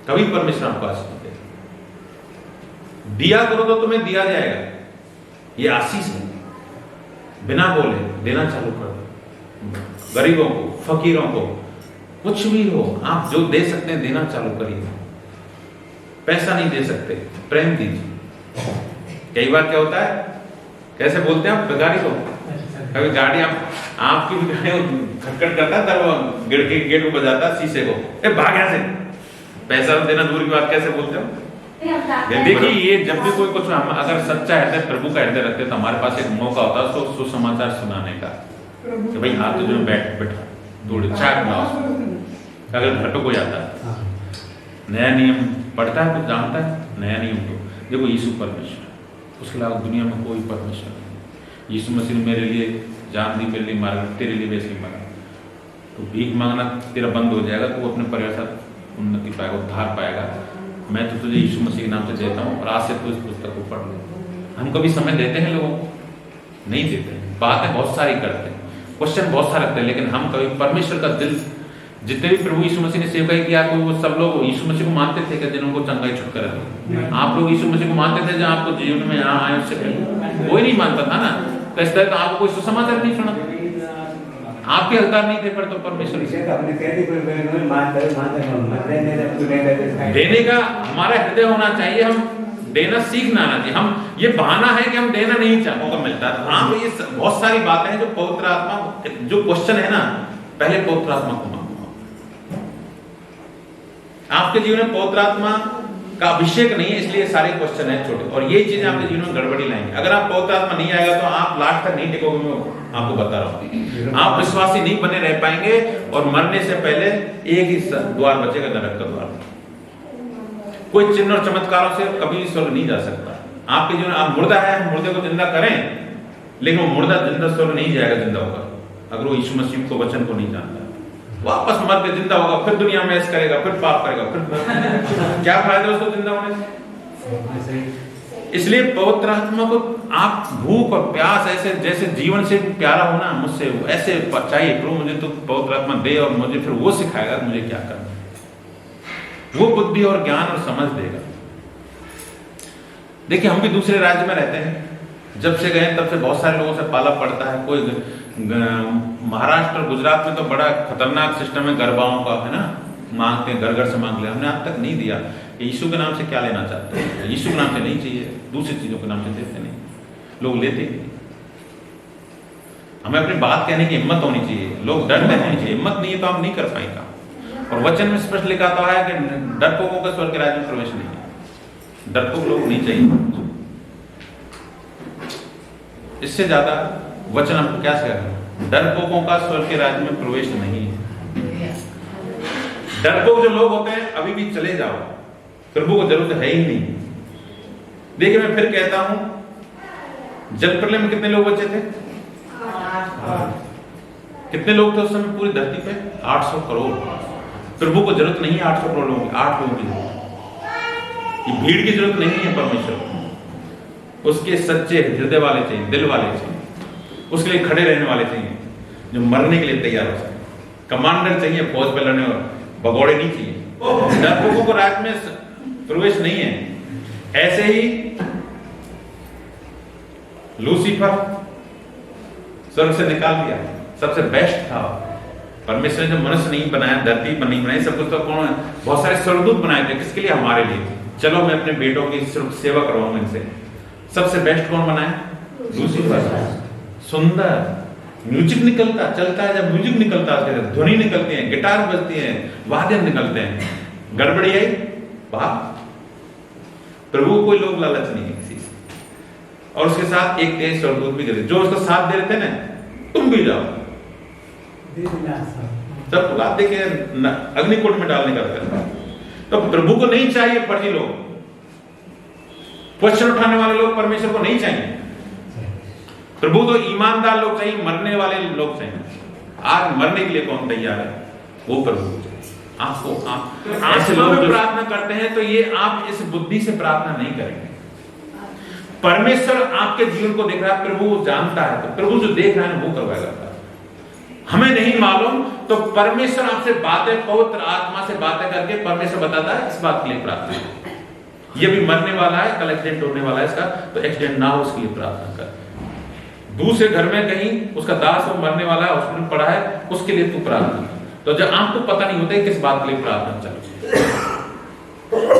कभी परमेश्वर आपको आशीष दे। दिया करो तो तुम्हें दिया जाएगा, ये आशीष है। बिना बोले देना चालू कर दो। गरीबों को, फकीरों को, कुछ भी हो आप जो दे सकते हैं देना चालू करिए। पैसा नहीं दे सकते, प्रेम दीजिए। कई बार क्या होता है, कैसे बोलते हैं आप भिखारी को, कभी गाड़ी आपकी भी गाड़ी खटखट करता है तब गिड़ के गेट को बजाता शीशे को, ए भाग यहाँ से। पैसा देना दूर की बात, कैसे बोलते हो? देखिए ये जब भी कोई कुछ हम अगर सच्चा हृदय प्रभु का हृदय रखते तो हमारे पास एक मौका होता है उसको सुसमाचार सुनाने का कि भाई हाथ तो जो बैठा थोड़ी चाय बनाओ। अगर घटो को जाता है नया नियम पढ़ता है, कुछ जानता है नया नियम, तो देखो यीशु परमेश्वर, उसके अलावा दुनिया में कोई परमेश्वर नहीं। यीशु मसीह ने मेरे लिए जान दी, मेरे लिए मारा, तेरे लिए वैसे ही मारा। तो भीख मांगना तेरा बंद हो जाएगा, तो अपने परिवार साथ उन्नति पाएगा, उद्धार पाएगा। मैं तो तुझे यीशु मसीह के नाम से देता हूँ और आज से तू इस पुस्तक को पढ़ ले। हम कभी समय देते हैं लोगों को? नहीं देते। बातें बहुत सारी करते हैं, क्वेश्चन बहुत सारे रखते हैं, लेकिन हम कभी परमेश्वर का दिल, जितने भी प्रभु यीशु मसीह ने सेवकाई किया तो वो सब लोग यीशु मसीह को मानते थे क्या जिन्होंने चंगाई छुटकारा दी? आप लोग यीशु मसीह को मानते थे जब आपको जीवन में यहाँ आए उससे पहले? कोई नहीं मानता था ना। तो इस तरह आपको कोई सुसमाचार नहीं सुना, आपके हकदार नहीं थे, पर तो परमेश्वर देने का हमारा हृदय होना चाहिए। हम देना सीखना आना चाहिए। हम ये बहाना है कि हम देना नहीं चाहते मौका मिलता है। हाँ, ये बहुत सारी बातें हैं जो पवित्र आत्मा, जो क्वेश्चन है ना, पहले पवित्र आत्मा को मांगो। आपके जीवन में पवित्र आत्मा का अभिषेक नहीं है, इसलिए सारे क्वेश्चन है छोटे, और ये चीजें आपके जीवन में गड़बड़ी लाएंगे। अगर आप पवित्र आत्मा नहीं आएगा तो आप लास्ट तक नहीं टिकोगे। मैं आपको बता रहा हूँ, आप विश्वासी नहीं बने रह पाएंगे और मरने से पहले एक ही द्वार बचेगा, नरक का द्वार। कोई चिन्ह और चमत्कारों से कभी स्वर्ग नहीं जा सकता। आपके जीवन आप मुर्दा है, हम मुर्दे को जिंदा करें, लेकिन वो मुर्दा जिंदा स्वर्ग नहीं जाएगा जिंदा होगा, अगर वो यीशु मसीह को वचन को नहीं जानता। वापस मर के जिंदा होगा, फिर दुनिया में ऐसा करेगा, फिर पाप करेगा, फिर क्या फायदा उसको जिंदा होने से। इसलिए पवित्र आत्मा को आप भूख और प्यास ऐसे जैसे जीवन से प्यारा होना मुझसे ऐसे चाहिए, प्रभु मुझे तो पवित्र आत्मा दे और मुझे फिर वो सिखाएगा मुझे क्या करना है, वो बुद्धि और ज्ञान और समझ देगा। देखिए हम भी दूसरे राज्य में रहते हैं, जब से गए तब से बहुत सारे लोगों से पाला पड़ता है। कोई महाराष्ट्र और गुजरात में तो बड़ा खतरनाक सिस्टम है गरबाओं का, है ना, मांगते हैं, घर घर से मांग लिया। हमने आज तक नहीं दिया। यीशु के नाम से क्या लेना चाहते हैं? यीशु के नाम से नहीं चाहिए, दूसरी चीजों के नाम से देते नहीं, लोग लेते नहीं। हमें अपनी बात कहने की हिम्मत होनी चाहिए, लोग डरते नहीं चाहिए। हिम्मत नहीं है तो हम नहीं कर पाएंगे। और वचन में स्पष्ट लिखा तो है कि डरपोकों का स्वर्ग के राज्य में प्रवेश नहीं है। डरपोक लोग नहीं चाहिए। इससे ज्यादा वचन हमको क्या सिखाएगा? डरपोकों का स्वर्ग के राज्य में प्रवेश नहीं है। डरपोक जो लोग होते हैं अभी भी चले जाओ, प्रभु को जरूरत है ही नहीं। देखिए मैं फिर कहता हूं, जल प्रलय में कितने लोग बचे थे? कितने लोग थे उस समय पूरी धरती पे? 800 करोड़। प्रभु को जरूरत नहीं है 800 करोड़ लोगों की, 8 लोगों की जरूरत। ये भीड़ की जरूरत नहीं है परमेश्वर को। उसके सच्चे हृदय वाले चाहिए, दिल वाले चाहिए, उसके लिए खड़े रहने वाले चाहिए, जो मरने के लिए तैयार हो सके। कमांडर चाहिए फौज पे लड़ने वाले, भगोड़े नहीं चाहिए। डरपोकों को रात में प्रवेश नहीं है। ऐसे ही लूसीफर स्वर्ग से निकाल दिया, सबसे बेस्ट था। परमेश्वर ने जो मनुष्य नहीं बनाया, धरती पर नहीं बनाई, सब कुछ तो कौन है? बहुत सारे स्वर्गदूत बनाए थे। किसके लिए? हमारे लिए। चलो मैं अपने बेटों की सेवा करवाऊंगा इनसे। सबसे बेस्ट कौन बनाया? लूसीफर। सुंदर म्यूजिक निकलता, चलता है जब म्यूजिक निकलता है, ध्वनि निकलती है, गिटार बजती है, वाद्य निकलते हैं, गड़बड़ी आई बात। प्रभु कोई लोग लालच नहीं है किसी से। और उसके साथ एक तेज स्वर्गदूत भी गए जो उसका साथ दे रहे थे ना, तुम भी जाओ, सब बुला दे के अग्निकुंड में डालने का। तो प्रभु को नहीं चाहिए फर्जी लोग, क्वेश्चन उठाने वाले लोग परमेश्वर को नहीं चाहिए। प्रभु तो ईमानदार लोग चाहिए, मरने वाले लोग चाहिए। आज मरने के लिए कौन तैयार है? वो प्रभु। आपको ऐसे लोग जो प्रार्थना करते हैं तो ये आप इस बुद्धि से प्रार्थना नहीं करेंगे। परमेश्वर आपके जीवन को देख रहा है, प्रभु जानता है, तो प्रभु जो देख रहा है वो करवाएगा। हमें नहीं मालूम तो परमेश्वर आपसे बातें, पवित्र आत्मा से बातें करके परमेश्वर बताता है इस बात के लिए प्रार्थना। ये भी मरने वाला है, कल एक्सीडेंट होने वाला है इसका, तो एक्सीडेंट ना हो उसके लिए प्रार्थना कर। दूसरे घर में कहीं उसका दास वो मरने वाला है, हॉस्पिटल पड़ा है, उसके लिए तू प्रार्थना कर। तो जब आपको पता नहीं होता है किस बात के लिए प्रार्थना चल,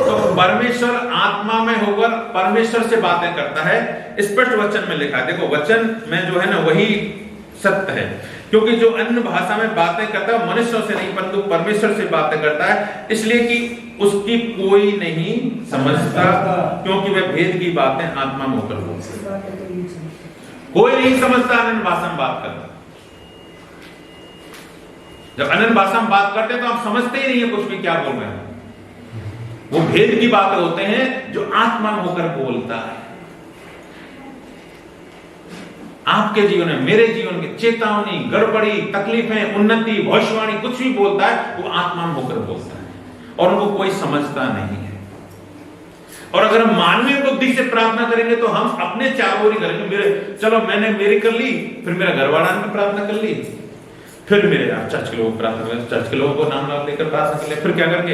तो परमेश्वर आत्मा में होकर परमेश्वर से बातें करता है। स्पष्ट वचन में लिखा है। देखो वचन में जो है ना वही सत्य है, क्योंकि जो अन्य भाषा में बातें करता है मनुष्यों से नहीं परंतु परमेश्वर से बातें करता है, इसलिए कि उसकी कोई नहीं समझता, क्योंकि वह भेद की बातें आत्मा में होकर बोलता है। कोई नहीं समझता अन्य भाषा में बात करता। जब अन्य भाषा में बात करते हैं तो आप समझते ही नहीं है कुछ भी क्या बोल रहे हैं। वो भेद की बातें होते हैं जो आत्मा में होकर बोलता है। आपके जीवन में, मेरे जीवन के चेतावनी, गड़बड़ी, तकलीफें, उन्नति, भविष्यवाणी कुछ भी बोलता है वो आत्मा में होकर बोलता है और उनको कोई समझता नहीं है। और अगर हम मानवीय बुद्धि से प्रार्थना करेंगे तो हम अपने चारों ओर ही करेंगे। मेरे चलो मैंने मेरी कर ली, फिर मेरा घरवाला ने प्रार्थना कर ली, फिर मेरे चर्च के लोग प्रार्थना कर, चर्च के लोगों को नाम लेकर प्रार्थना कर ले, फिर क्या करके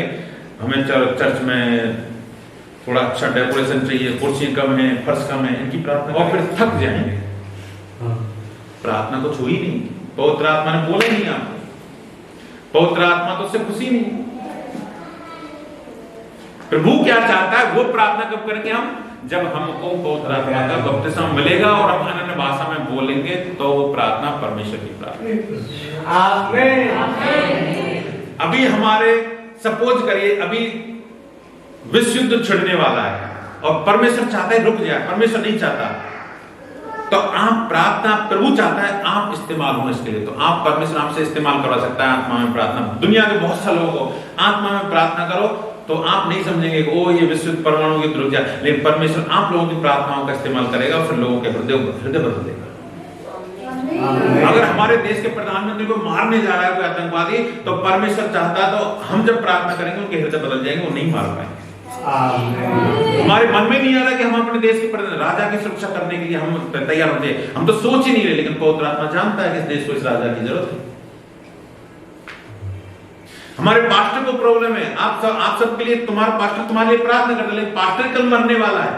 हमें चर्च में थोड़ा अच्छा डेकोरेशन चाहिए, कुर्सी कम है, फर्श कम है, इनकी प्रार्थना, और फिर थक जाएंगे। प्रार्थना कुछ हुई नहीं, पवित्र आत्मा ने बोला नहीं आपको, पवित्र आत्मा तो उससे खुशी नहीं। प्रभु क्या चाहता है वो प्रार्थना कब करेंगे हम? जब हमको पवित्र आत्मा का बपतिस्मा मिलेगा और हम अन्य भाषा में बोलेंगे तो वो प्रार्थना परमेश्वर की प्रार्थना। अभी हमारे सपोज करिए अभी विश्व युद्ध छिड़ने वाला है और परमेश्वर चाहता है रुक जाए, परमेश्वर नहीं चाहता, तो आप प्रार्थना, प्रभु चाहता है आप इस्तेमाल हो इसके लिए, तो आप परमेश्वर आपसे इस्तेमाल करवा सकता है आत्मा में प्रार्थना। दुनिया के बहुत सारे लोगों को आत्मा में प्रार्थना करो तो आप नहीं समझेंगे कि ओ ये विश्व परमाणु की ध्रुव, लेकिन परमेश्वर आप लोगों की प्रार्थनाओं का इस्तेमाल करेगा, फिर लोगों के हृदय बदल देगा। अगर हमारे देश के प्रधानमंत्री को मारने जा रहा है कोई आतंकवादी, तो परमेश्वर चाहता है तो हम जब प्रार्थना करेंगे उनके हृदय बदल जाएंगे, वो नहीं मार पाएंगे। हमारे मन में नहीं आ रहा कि हम अपने देश के राजा की सुरक्षा करने के लिए हम तैयार होते हैं, हम तो सोच ही नहीं रहे, लेकिन पवित्र आत्मा जानता है कि इस देश को इस राजा की जरूरत है। हमारे पास्टर को प्रॉब्लम है, आप सबके लिए तुम्हारा पास्टर तुम्हारे लिए प्रार्थना करता है, लेकिन पास्टर कल मरने वाला है,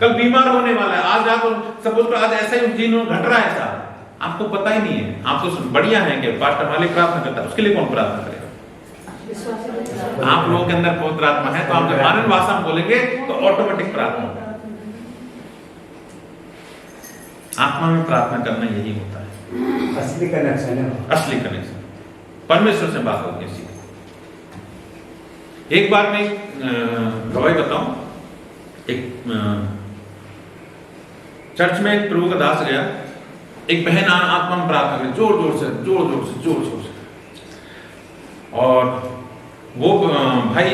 कल बीमार होने वाला है, आज आप सपोज कर आज ऐसा ही जीवन घट रहा है साहब, आपको पता ही नहीं है। आप तो बढ़िया है कि पास्टर हमारे लिए प्रार्थना करता है, उसके लिए कौन प्रार्थना करेगा? आप लोगों के अंदर पवित्र आत्मा है, तो आप जब आनंद भाषा में बोलेंगे तो ऑटोमेटिक प्रार्थना, आत्मा में प्रार्थना करना यही होता है, असली कनेक्शन है, असली कनेक्शन परमेश्वर से बात होती है। एक बार मैं गवाही बताऊं, एक चर्च में एक प्रभु का दास गया, एक बहन आत्मा में प्रार्थना करी जोर जोर से, और वो भाई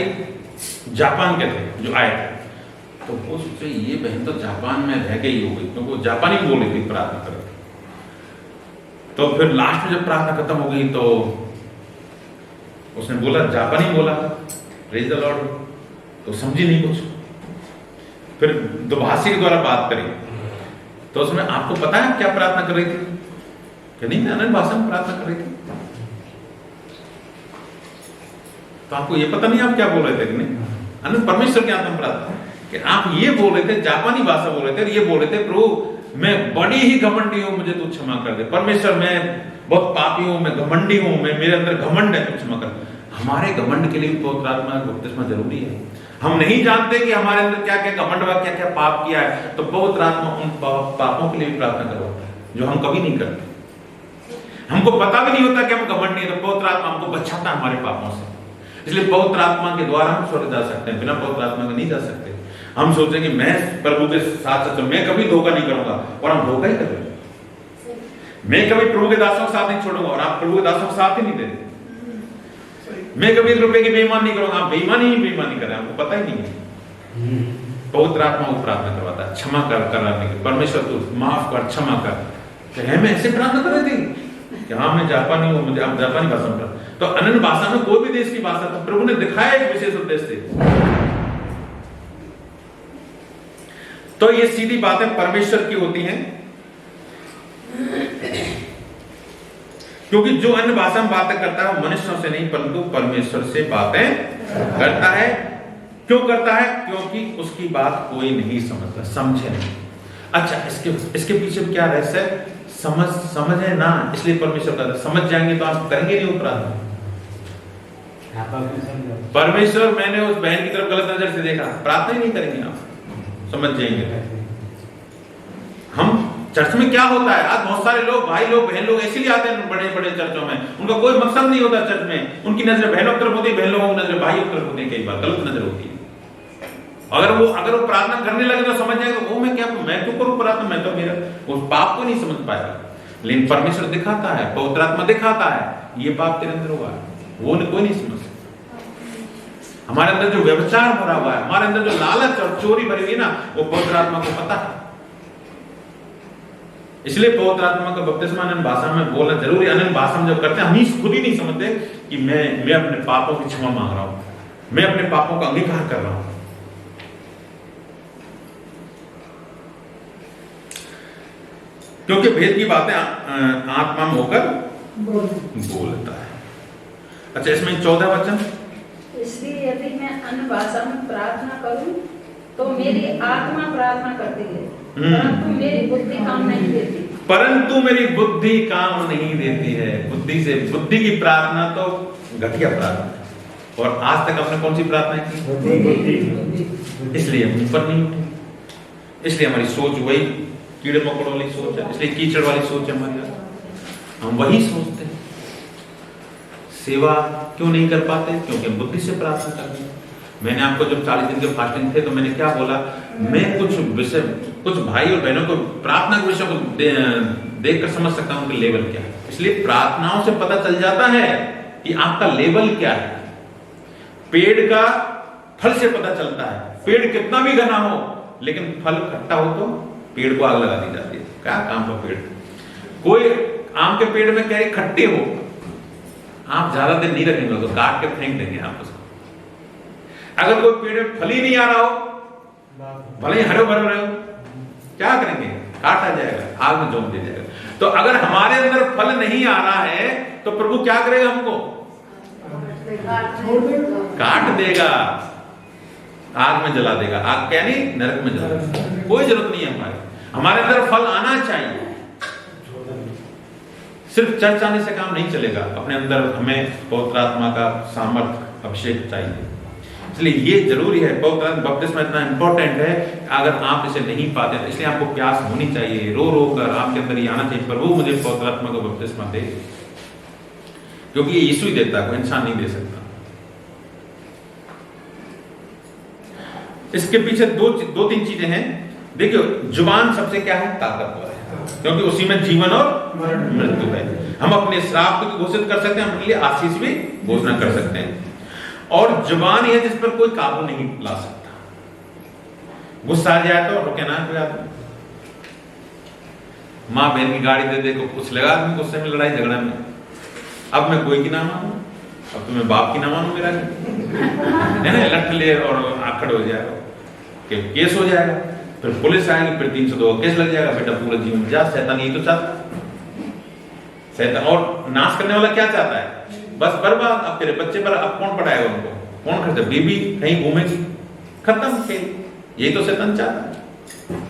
जापान के थे जो आए थे, तो वो सोचे ये बहन तो जापान में रह गई हो गई, क्योंकि वो जापानी बोल रही थी, प्रार्थना कर रही थी। तो फिर लास्ट में जब प्रार्थना खत्म हो गई तो उसने बोला, जापानी बोला प्रेज द लॉर्ड, तो समझी नहीं कुछ। फिर दुभाषी के द्वारा बात करी, तो उसमें आपको पता है क्या प्रार्थना कर रही थी? कि नहीं, मैं अनन्य भाषा में प्रार्थना कर रही थी। तो आपको ये पता नहीं आप क्या बोल रहे थे कि नहीं? अनंत परमेश्वर के आत्मा प्रार्थना कि आप ये बोल रहे थे, जापानी भाषा बोल रहे थे, ये बोल रहे थे प्रभु मैं बड़ी ही घमंडी हूं, मुझे तू क्षमा कर दे। परमेश्वर मैं बहुत पापी हूं, मैं घमंडी हूं, मैं मेरे अंदर घमंड है, तू क्षमा कर। हमारे घमंड के लिए पवित्र आत्मा का बपतिस्मा जरूरी है। हम नहीं जानते कि हमारे अंदर क्या क्या घमंड व क्या क्या पाप किया है, तो पवित्र आत्मा उन पापों के लिए भी प्रार्थना करवाता है जो हम कभी नहीं करते। हमको पता भी नहीं होता कि हम घमंडी हैं, तो पवित्र आत्मा हमको बचाता है हमारे पापों से। इसलिए पवित्र आत्मा के द्वारा हम स्वर्ग जा सकते हैं, बिना पवित्र आत्मा के नहीं जा सकते। हम सोचेंगे मैं प्रभु के साथ मैं कभी धोखा नहीं करूंगा, और हम धोखा ही कर रहे हैं। मैं कभी प्रभु के दासों का साथ नहीं छोड़ूंगा, और आप प्रभु के दासों का साथ ही नहीं देते। मैं कभी रुपए की बेईमान नहीं करूंगा, आप बेईमानी कर रहे हैं, आपको पता ही नहीं है। पवित्र आत्मा को प्रार्थना करवाता है क्षमा कराने के, परमेश्वर तू माफ कर, क्षमा कर। है मैं ऐसे प्रार्थना कर रही थी कि हाँ मैं जापानी हूँ, मुझे आप जापानी भाषा में, तो अन्य भाषा में कोई भी देश की भाषा, तो प्रभु ने दिखाया एक विशेष उद्देश्य से। तो ये सीधी बातें परमेश्वर की होती हैं, क्योंकि जो अन्य भाषा में बातें करता है वो मनुष्यों से नहीं परंतु परमेश्वर से बातें करता है। क्यों करता है? क्योंकि उसकी बात कोई नहीं समझता, समझे नहीं। अच्छा, इसके पीछे क्या रहस्य है? समझे ना, इसलिए परमेश्वर कहता है समझ जाएंगे तो आप करेंगे नहीं अपराध। परमेश्वर मैंने उस बहन की तरफ गलत नजर से देखा, प्रार्थना ही नहीं करेंगे आप, समझ जाएंगे। हम चर्च में क्या होता है, आज बहुत सारे लोग, भाई लोग, बहन लोग इसीलिए आते हैं बड़े बड़े चर्चों में, उनका कोई मकसद नहीं होता चर्च में। उनकी नजर बहनों की तरफ होती है, बहन लोगों की नजर भाइयों की तरफ होती है, कई बार गलत नजर होती है। अगर वो प्रार्थना करने लगे तो समझ जाएगा वो मैं क्यों करूं प्रार्थना, मैं तो मेरा उस पाप को नहीं समझ पाएगा। लेकिन परमेश्वर दिखाता है, पवित्र आत्मा दिखाता है ये पाप तेरे अंदर हुआ है, वो कोई नहीं समझ सकता। हमारे अंदर जो व्यभिचार भरा हुआ है, हमारे अंदर जो लालच और चोरी भरी हुई ना, वो पवित्र आत्मा को पता है। इसलिए पवित्र आत्मा का बपतिस्मा अनन्य भाषा में बोलना जरूरी। अनन्य भाषा में जब करते हैं, हम ही खुद ही नहीं समझते कि मैं अपने पापों की क्षमा मांग रहा हूं, मैं अपने पापों का अंगीकार कर रहा हूं। क्योंकि भेद की बातें आत्मा में होकर बोलता है। अच्छा, इसमें 14 वचन, इसलिए यदि मैं अन्य भाषा में प्रार्थना करूं तो मेरी आत्मा प्रार्थना करती है, परंतु मेरी बुद्धि काम नहीं देती। परंतु मेरी बुद्धि काम नहीं देती है। बुद्धि की प्रार्थना तो घटिया प्रार्थना है। और आज तक आपने कौन सी प्रार्थना की? इसलिए हम ऊपर नहीं उठे, इसलिए हमारी सोच वही कीड़े मकोड़ों वाली सोच है, इसलिए कीचड़ वाली सोच है हमारी। हम वही सोचते हैं। सेवा क्यों नहीं कर पाते? क्योंकि बुद्धि से प्रार्थना करते हैं। मैंने आपको जब 40 दिन के फास्टिंग थे तो मैंने क्या बोला, मैं कुछ भाई और बहनों को प्रार्थना के विषय को देखकर समझ सकता हूं कि लेवल क्या है। इसलिए प्रार्थनाओं से पता चल जाता है कि आपका लेवल क्या है। पेड़ का फल से पता चलता है। पेड़ कितना भी घना हो लेकिन फल खट्टा हो तो पेड़ को आग लगा दी जाती है। क्या काम का पेड़, कोई आम के पेड़ में कह खट्टे हो, आप ज्यादा दिन नहीं रखेंगे तो काट के फेंक देंगे आप उसको। अगर कोई पेड़ में फल ही नहीं आ रहा हो, भले ही हरे भरे रहे हो, क्या करेंगे, काटा जाएगा, आग में झोंक दिया जाएगा। तो अगर हमारे अंदर फल नहीं आ रहा है तो प्रभु क्या करेगा, हमको काट देगा, आग में जला देगा। आग क्या नहीं, नरक में जला देगा। कोई जरूरत नहीं है हमारे अंदर फल आना चाहिए। सिर्फ चर्च आने से काम नहीं चलेगा, अपने अंदर हमें पवित्र आत्मा का सामर्थ्य अभिषेक चाहिए। इसलिए ये जरूरी है, पवित्र आत्मा बपतिस्मा इतना इंपॉर्टेंट है। अगर आप इसे नहीं पाते तो इसलिए आपको प्यास होनी चाहिए, रो रो कर आपके अंदर ये आना चाहिए, प्रभु मुझे पवित्र आत्मा का बपतिस्मा दे, क्योंकि ये यीशु ही देता है, कोई इंसान नहीं दे सकता। इसके पीछे दो तीन चीजें हैं। देखियो, जुबान सबसे क्या है, ताकतवर है, क्योंकि उसी में जीवन और मृत्यु है। हम अपने श्राप को घोषित कर सकते हैं, हम अपने लिए आशीष भी घोषणा कर सकते हैं। और जुबान है जिस पर कोई काबू नहीं ला सकता। गुस्सा आ जाए तो रुके ना कोई आदमी, माँ बहन की गाड़ी दे दे को कुछ लगा आदमी गुस्से में, लड़ाई झगड़ा में, अब मैं कोई की ना मानू, अब तो मैं बाप की ना मानू, मेरा है ना, लठ ले और आखड़ हो जाएगा, केस हो जाएगा, फिर पुलिस आएगी, फिर 302 केस लग जाएगा, बेटा पूरा जीवन जा। शैतान यही तो चाहता, शैतान और नाश करने वाला क्या चाहता है, बस बर्बाद। अब तेरे बच्चे पर अब कौन पढ़ाएगा उनको, कौन खर्चा, बीबी कहीं घूमेगी, खत्म खेल। यही तो शैतान चाहता है।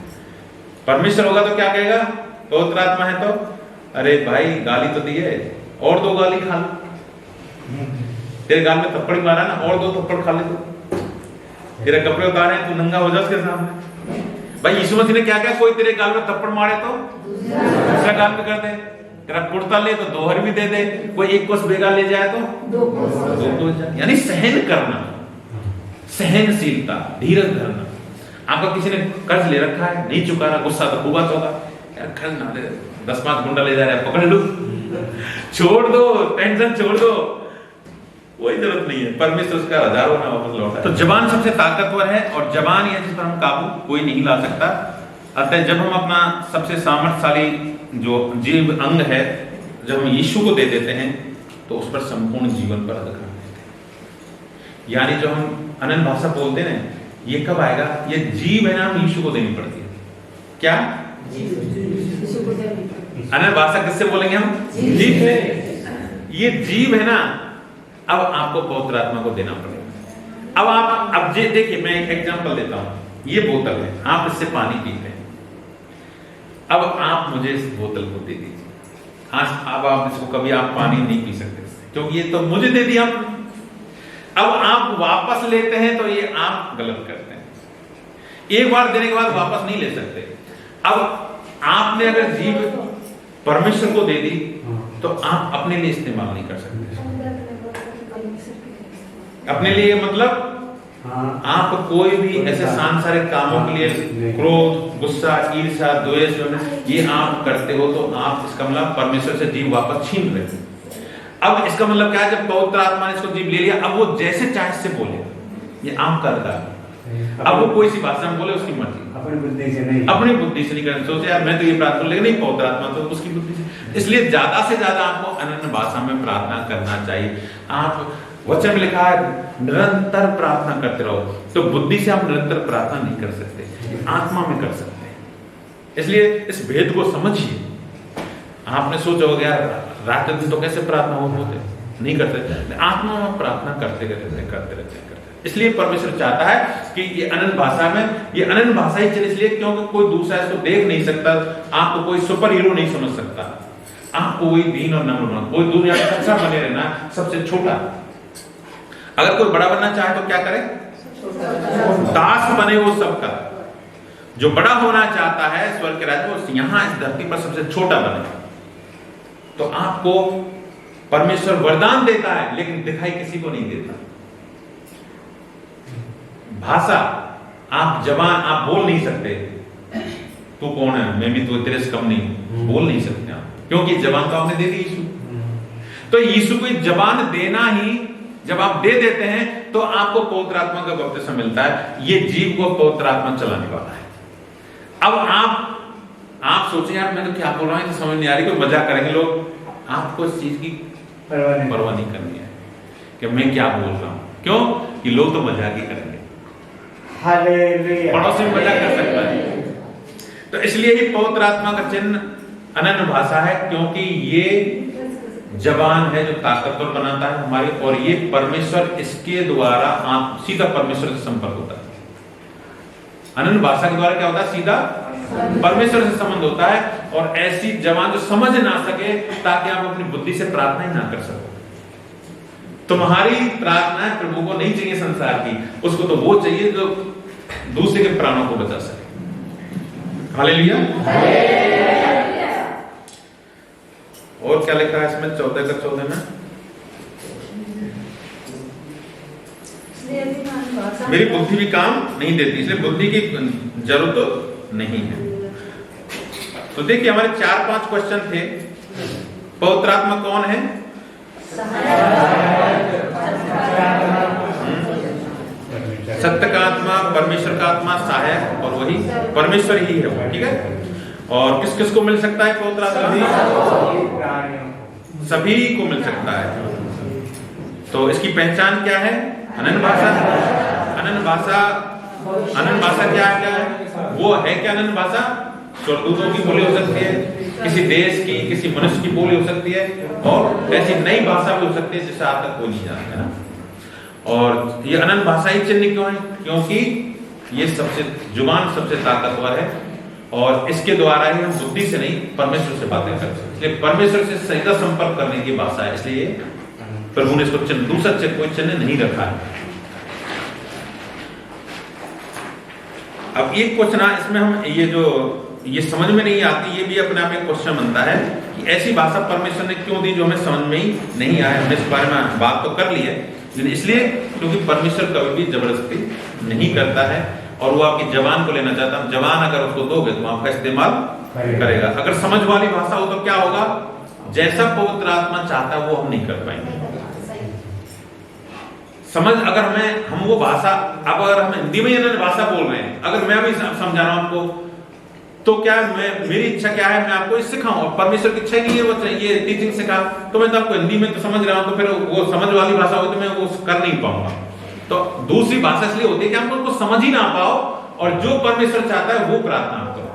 परमेश्वर होगा तो क्या कहेगा, पवित्र आत्मा है तो, अरे भाई गाली तो दी है, और 2 गाली खा लो, तेरे गाल में थप्पड़ मारा ना, और 2 थप्पड़ खा ले तो, तेरे कपड़े उतारे तू नंगा हो जा उसके सामने। भाई यीशु मसीह ने क्या किया, कोई तेरे गाल में थप्पड़ मारे तो दूसरा गाल में कर दे, तेरा कुर्ता ले तो 2 हर भी दे दे, कोई 1 कोस बेगा ले जाए तो 2 कोस। यानी सहन करना, सहनशीलता, धीरज धरना। आपका किसी ने कर्ज ले रखा है, नहीं चुका रहा, गुस्सा तो खूब आता होगा, यार कर्ज ना दे, 10-5 गुंडा ले जा रहा है, पकड़ लो, छोड़ दो, टेंशन छोड़ दो, कोई जरूरत नहीं है, परमेश्वर उसका हजारों ना वापस लौटा। तो जबान सबसे ताकतवर है और जबान है जिस पर हम काबू कोई नहीं ला सकता। अतः जब हम अपना सबसे सामर्थ्यशाली जो जीव अंग है, जब हम यीशु को दे देते हैं तो उस पर संपूर्ण जीवन पर अधिकार देते हैं। यानी जो हम अनन्य भाषा बोलते हैं, ये कब आएगा, ये जीव है ना, हम यीशु को देनी पड़ती है। क्या अनन्य भाषा किससे बोलेंगे हम, जीव से। ये जीव है ना, अब आपको पवित्र आत्मा को देना पड़ेगा। अब आप अब देखिए, मैं एक एग्जांपल देता हूं, ये बोतल है, आप इससे पानी पीते हैं, अब आप मुझे इस बोतल को दे दीजिए। आज अब आप इसको कभी आप पानी नहीं पी सकते क्योंकि ये तो मुझे दे दिया आपने। अब आप वापस लेते हैं तो ये आप गलत करते हैं। एक बार देने के बाद वापस नहीं ले सकते। अब आपने अगर जीव परमेश्वर को दे दी तो आप अपने लिए इस्तेमाल नहीं कर सकते। अपने लिए मतलब आप कोई भी ऐसे सांसारिक कामों के लिए क्रोध, गुस्सा, ईर्ष्या, द्वेष, ये आप करते हो तो आप इसका मतलब परमेश्वर से जीव वापस छीन रहे हो। अब इसका मतलब क्या है, जब पवित्र आत्मा ने इसको जीव ले लिया, अब वो जैसे चाहे से बोले, ये आम करता है। अब वो कोई सी भाषा में बोले, उसकी मर्जी, अपनी बुद्धि से नहीं करना। सोचे यार मैं तो ये प्रार्थना, लेकिन नहीं, पवित्र आत्मा तो उसकी बुद्धि से। इसलिए ज्यादा से ज्यादा आपको अनन्य भाषा में प्रार्थना करना चाहिए। आप वचन में लिखा है निरंतर प्रार्थना करते रहो, तो बुद्धि से आप निरंतर प्रार्थना नहीं कर सकते, आत्मा में कर सकते हैं। इसलिए इस भेद को समझिए। आपने सोचा हो गया रात दिन तो कैसे प्रार्थना होते नहीं करते, आत्मा में प्रार्थना करते रहते। इसलिए परमेश्वर चाहता है कि ये अनन्य भाषा में, ये अनन्य भाषा ही चले, इसलिए क्योंकि कोई दूसरा इसको देख नहीं सकता, आपको कोई सुपर हीरो नहीं समझ सकता, आपको वही दीन और नम्र, कोई दुनिया में अच्छा बने रहना, सबसे छोटा। अगर कोई बड़ा बनना चाहे तो क्या करे, दास बने वो सबका। जो बड़ा होना चाहता है स्वर्ग के राज्य में, यहां इस धरती पर सबसे छोटा बने। तो आपको परमेश्वर वरदान देता है लेकिन दिखाई किसी को नहीं देता। भाषा, आप जबान, आप बोल नहीं सकते तू कौन है, मैं भी तो तेरे से कम नहीं हूं, बोल नहीं सकते आप, क्योंकि जबान तो आपने दे दी यीशु। तो यीशु को जबान देना ही, जब आप दे देते हैं तो आपको पवित्र आत्मा का बपतिस्मा मिलता है। ये जीव को पवित्र आत्मा चलाने वाला है। अब आप सोचें यार मैं तो क्या बोल रहा हूँ, तो समझ नहीं आ रही, कोई मजाक करेंगे लोग। आपको इस चीज की परवाह नहीं करनी है कि मैं क्या बोल रहा हूँ। क्यों? कि लोग तो मजाक ही करेंगे, पड़ोसी में मजाक कर सकता है। तो इसलिए ही पवित्र आत्मा का चिन्ह अनन्य भाषा है, क्योंकि ये जबान है जो ताकतवर बनाता है हमारी, और ये परमेश्वर, इसके द्वारा आप सीधा परमेश्वर से संपर्क होता है। अनन्य भाषा के द्वारा क्या होता है? सीधा परमेश्वर से संबंध होता है। और ऐसी जबान जो समझ ना सके, ताकि आप अपनी बुद्धि से प्रार्थना ही ना कर सको। तुम्हारी प्रार्थना प्रभु को नहीं चाहिए संसार की, उसको तो वो चाहिए जो दूसरे के प्राणों को बचा सके। हालेलुया। और क्या लिखा है इसमें 14 में? मेरी बुद्धि भी काम नहीं देती, इसलिए बुद्धि की जरूरत तो नहीं है। तो देखिए हमारे 4-5 क्वेश्चन थे। पवित्र आत्मा कौन है? सत्य का आत्मा, परमेश्वर का आत्मा, सहायक, और वही परमेश्वर ही है वो। ठीक है। और किस किस को मिल सकता है पवित्र आत्मा? सभी को मिल सकता है। तो इसकी पहचान क्या है? अनन्य भाषा। अनन्य भाषा क्या है? वो है क्या अनन्य भाषा? स्वर्गदूतों की बोली हो सकती है, किसी देश की, किसी मनुष्य की बोली हो सकती है, और ऐसी नई भाषा भी हो सकती है जिसे आज तक कोई नहीं जानता है ना। और ये अनन्य भाषा ही चिन्ह क्यों है? क्योंकि ये जुबान सबसे ताकतवर है, और इसके द्वारा ही हम बुद्धि से नहीं, परमेश्वर से बातें कर सकते। इसलिए परमेश्वर से सीधा संपर्क करने की भाषा है, इसलिए प्रभु ने इसको चिन्ह, दूसरा कोई चिन्ह नहीं रखा है। अब एक क्वेश्चन इसमें हम ये समझ में नहीं आती, ये भी अपने आप एक क्वेश्चन बनता है कि ऐसी भाषा परमेश्वर ने क्यों दी जो हमें समझ में ही नहीं आया। हमने इस बारे में बात तो कर ली है, लेकिन इसलिए क्योंकि परमेश्वर कभी भी जबरदस्ती नहीं करता है, और वो आपकी जबान को लेना चाहता है। जबान अगर उसको दोगे तो आपका इस्तेमाल करेगा। अगर समझ वाली भाषा हो तो क्या होगा? जैसा पवित्र आत्मा चाहता है वो हम नहीं कर पाएंगे। समझ, अगर हम वो भाषा, अब अगर हम हिंदी में अनन्य भाषा बोल रहे हैं, अगर मैं भी समझा रहा हूं आपको, तो क्या मेरी इच्छा क्या है? मैं आपको सिखाऊं, और परमेश्वर की इच्छा नहीं है वो ये टीचिंग सिखा, तो मैं तो आपको हिंदी में तो समझ रहा हूं, तो फिर वो समझ वाली भाषा हो तो मैं वो कर नहीं पाऊंगा। तो दूसरी भाषा इसलिए होती है कि हम उसको समझ ही ना पाओ, और जो परमेश्वर चाहता है वो प्रार्थना आप करो।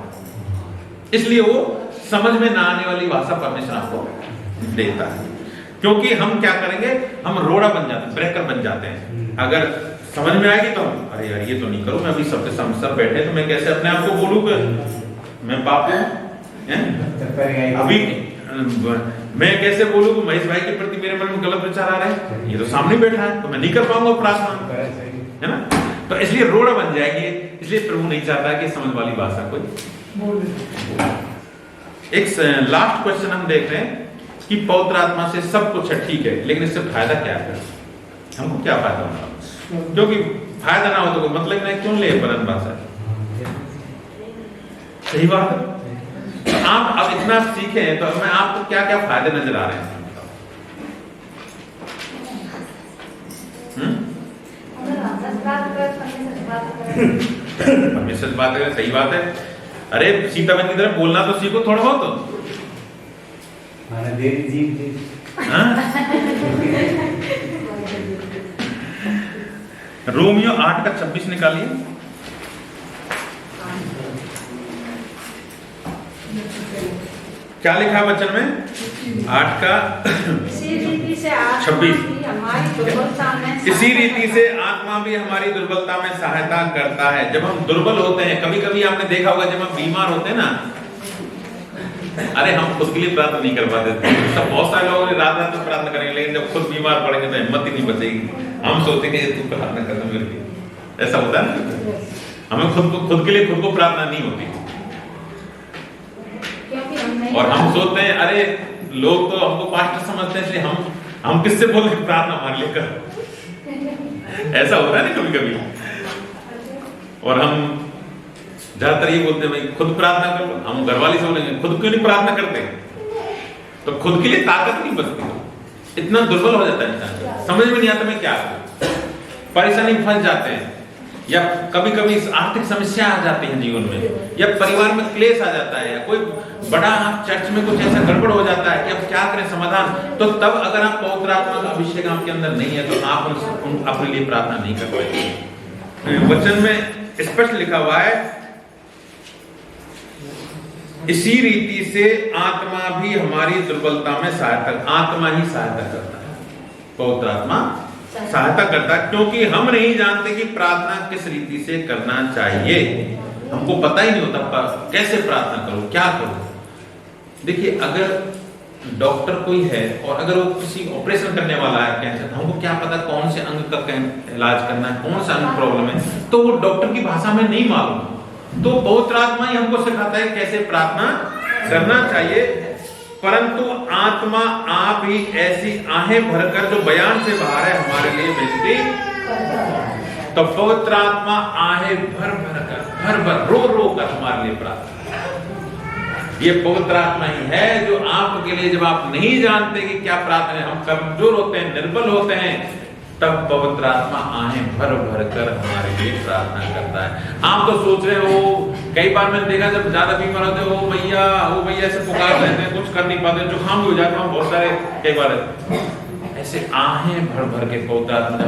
इसलिए वो समझ में ना आने वाली भाषा परमेश्वर आपको देता है। क्योंकि हम क्या करेंगे? हम रोड़ा बन जाते हैं, ब्रेकर बन जाते हैं। अगर समझ में आएगी तो हम, अरे यार ये तो नहीं करूं, मैं अभी सबके सामने सब बैठे तो मैं कैसे अपने आप को बोलूं कि मैं पाप हूं? अभी मैं कैसे बोलूं कि महेश भाई के प्रति मेरे मन में गलत विचार आ रहे हैं? ये तो सामने बैठा है, तो मैं नहीं कर पाऊंगा प्रार्थना, है ना। तो इसलिए रोड़ा बन जाएंगे। इसलिए प्रभु नहीं चाहता कि समझ वाली भाषा कोई। एक लास्ट क्वेश्चन हम देख रहे हैं कि पवित्र आत्मा से सब कुछ है, ठीक है, लेकिन इससे फायदा क्या है? हमको क्या फायदा होगा? क्योंकि फायदा ना हो तो कोई मतलब नहीं, क्यों ले अनन्य भाषा? सही बात है। तो आप अब इतना सीखे हैं, तो मैं आपको क्या क्या फायदे नजर आ रहे हैं? परमेश्वर से बात करें, सही बात है। अरे सीताबंद की तरह बोलना तो सीखो थोड़ा बहुत। रोमियो 8:26 निकालिए। क्या लिखा है वचन में? 8:26। इसी रीति से आत्मा भी हमारी दुर्बलता में सहायता करता है। जब हम दुर्बल होते हैं, कभी कभी आपने देखा होगा जब हम बीमार होते हैं ना, अरे हम खुद के लिए प्रार्थना नहीं कर पाते थे। सब बहुत सारे लोग रात रात में प्रार्थना करेंगे, लेकिन जब खुद बीमार पड़ेंगे तो हिम्मत ही नहीं बचेगी। हम सोचेंगे तू प्रार्थना करना मेरे लिए, ऐसा होता है। हमें खुद के लिए खुद को प्रार्थना नहीं होती, और हम सोचते हैं अरे लोग तो हमको पास्टर समझते हैं, इसलिए हम किससे बोल के प्रार्थना हमारे लिए कर। ऐसा होता है ना कभी कभी। और हम ज्यादातर ये बोलते हैं भाई खुद प्रार्थना कर लो। हम घरवाली से बोलेंगे खुद क्यों नहीं प्रार्थना करते? तो खुद के लिए ताकत नहीं बचती। इतना दुर्बल हो जाता है इंसान, समझ में नहीं आता मैं क्या करूं, परेशानी में फंस जाते हैं, या कभी कभी आर्थिक समस्या आ जाती है जीवन में, या परिवार में क्लेश आ जाता है, या कोई बड़ा चर्च में कुछ ऐसा गड़बड़ हो जाता है कि अब क्या करें समाधान, तो तब अगर आप पवित्र आत्मा का अभिषेक आपके अंदर नहीं है तो आप अपने लिए प्रार्थना नहीं कर पाएंगे। वचन में स्पष्ट लिखा हुआ है, इसी रीति से आत्मा भी हमारी दुर्बलता में आत्मा ही सहायता करता है, पवित्र आत्मा सहायता करता है, क्योंकि हम नहीं जानते कि प्रार्थना किस रीति से करना चाहिए, हमको पता ही नहीं होता कैसे प्रार्थना करूं, क्या करूं। देखिए, अगर डॉक्टर कोई है और अगर वो किसी ऑपरेशन करने वाला है कैंसर, हमको क्या पता कौन से अंग का इलाज करना है, कौन सा अंग प्रॉब्लम है, तो वो डॉक्टर की भाषा में नहीं मालूम, तो पवित्र आत्मा ही हमको सिखाता है कैसे प्रार्थना करना चाहिए। परंतु आत्मा आप ही ऐसी आहें भरकर जो बयान से बाहर है हमारे लिए विनती, तो पवित्र आत्मा आहें भर रो रो कर हमारे लिए प्रार्थना, ये पवित्र आत्मा ही है जो आपके लिए, जब आप नहीं जानते कि क्या प्रार्थना है, हम कमजोर होते हैं, निर्बल होते हैं, तब पवित्र आत्मा आहें भर कर हमारे लिए प्रार्थना करता है। आप तो सोच रहे हो, कई बार मैंने देखा जब ज्यादा बीमार होते हैं, वो भैया से पुकार रहे हैं, कुछ कर नहीं पाते, जुकाम भी हो जाता है, बहुत सारे कई बार ऐसे आहें भर के पवित्र आत्मा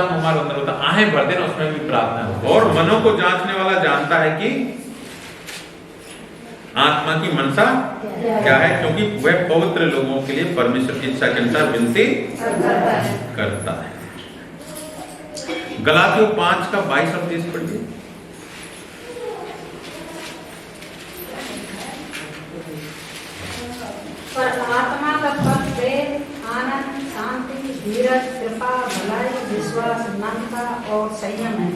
हमारे अंदर होता है, आहें भर देना, उसमें भी प्रार्थना हो। और मनों को जांचने वाला जानता है कि आत्मा की मनसा क्या है, क्योंकि वह पवित्र लोगों के लिए परमेश्वर की इच्छा के अनुसार विनती करता है। गलातियों 5 का 22 और 23 पढ़िए। पर आत्मा का फल प्रेम, आनंद, शांति, धीरज, कृपा, भलाई, विश्वास, नम्रता और संयम है।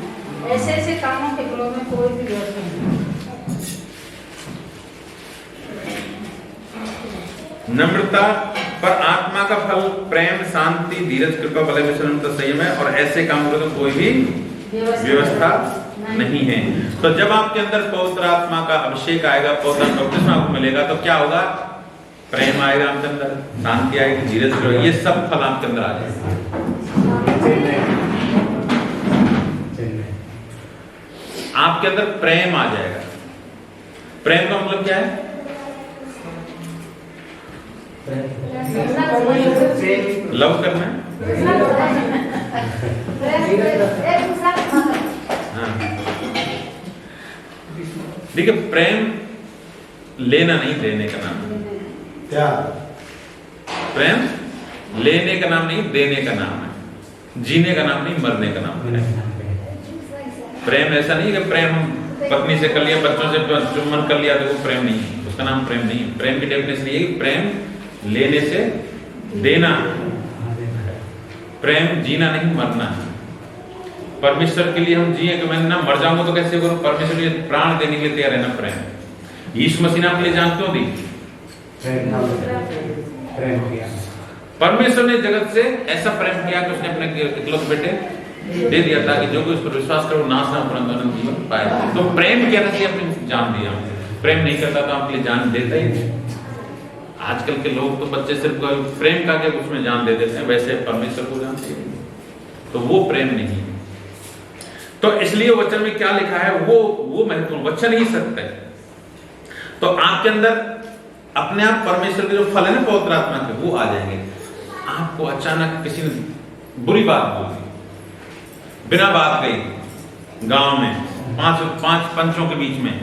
ऐसे कामों के विरोध में कोई भी विरोध नहीं। नम्रता, पर आत्मा का फल प्रेम, शांति, धीरज, कृपा, भलाई, विश्वास, संयम है, और ऐसे कामों के कोई भी व्यवस्था नहीं है। तो जब आपके अंदर पवित्र आत्मा का अभिषेक आएगा, पवित्र बपतिस्मा आपको मिलेगा, तो क्या होगा? प्रेम आएगा आपके अंदर, शांति आएगी, धीरज, ये सब फल आपके अंदर आ जाएगा। आपके अंदर प्रेम आ जाएगा। प्रेम का मतलब क्या है? लव करना है। देखिए, प्रेम लेना नहीं, देने का नाम है। क्या? प्रेम लेने का नाम नहीं, देने का नाम है। जीने का नाम नहीं, मरने का नाम है। प्रेम ऐसा नहीं कि प्रेम हम पत्नी से कर लिया, बच्चों से चुम्बन कर लिया तो वो प्रेम नहीं है, उसका नाम प्रेम नहीं है। प्रेम की डेफिनेशन ये है, प्रेम लेने से देना, प्रेम जीना नहीं, मरना। परमेश्वर के लिए हम जिए कि मैं ना मर जाऊंगा तो कैसे करूं? परमेश्वर के लिए प्राण देने के लिए तैयार है ना प्रेम। यीशु मसीह ने आपके लिए जान क्यों दी? परमेश्वर ने जगत से ऐसा प्रेम किया कि उसने अपने इकलौते बेटे दे दिया ताकि जो कोई उस पर विश्वास करे वो नाश ना परंतु अनंत जीवन पाए। तो प्रेम कहने से अपनी जान दिया। प्रेम नहीं करता तो आपके लिए जान देता ही नहीं। आजकल के लोग तो बच्चे सिर्फ प्रेम का के उसमें जान दे देते हैं, वैसे परमेश्वर को जानते हैं तो वो प्रेम नहीं है। तो इसलिए वचन में क्या लिखा है वो महत्वपूर्ण, वचन ही सत्य है। तो आपके अंदर अपने आप परमेश्वर के जो फल है ना पवित्र आत्मा के, वो आ जाएंगे। आपको अचानक किसी ने बुरी बात बोल दी, बिना बात गई, गांव में पांच पंचों के बीच में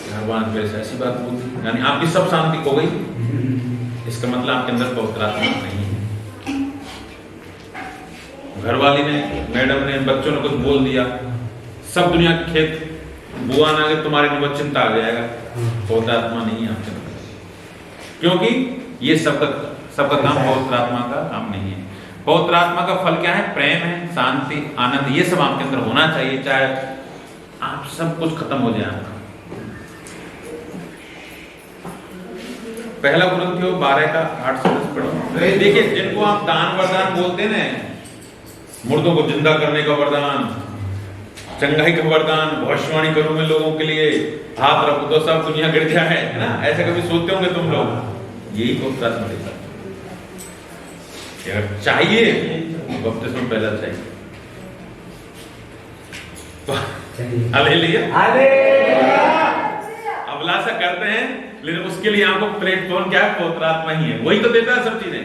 भगवान वैसे ऐसी बात बोल दी, यानी आपकी सब शांति खो गई। इसका मतलब आपके अंदर पवित्र आत्मा नहीं है। घरवाली ने, मैडम ने, बच्चों ने कुछ बोल दिया, सब दुनिया के खेत बुआ ना गए, तुम्हारे लिए चिंता आ जाएगा। पवित्र आत्मा नहीं है आपके अंदर, क्योंकि ये सबका काम पवित्र आत्मा का काम नहीं है। पवित्र आत्मा का फल क्या है? प्रेम है, शांति, आनंद, ये सब आपके अंदर होना चाहिए, चाहे आप सब कुछ खत्म हो जाए आपका। पहला कुरिन्थियों 12 का 8 से 10 पढ़ो। देखिए, जिनको आप दान वरदान बोलते हैं ना, मुर्दों को जिंदा करने का वरदान, चंगाई का वरदान, भविष्यवाणी करूं मैं लोगों के लिए, हाथ रखो तो सब दुनिया गिर जाए, है ना? ऐसे कभी सोचते होंगे तुम लोग? यही पवित्र आत्मा देता है। अगर चाहिए बपतिस्मा पहला चाहिए। हालेलुया। अभिलाषा करते हैं, लेकिन उसके लिए आपको प्लेटफॉर्म क्या है? पवित्र आत्मा ही है। वही तो देता है सब चीजें,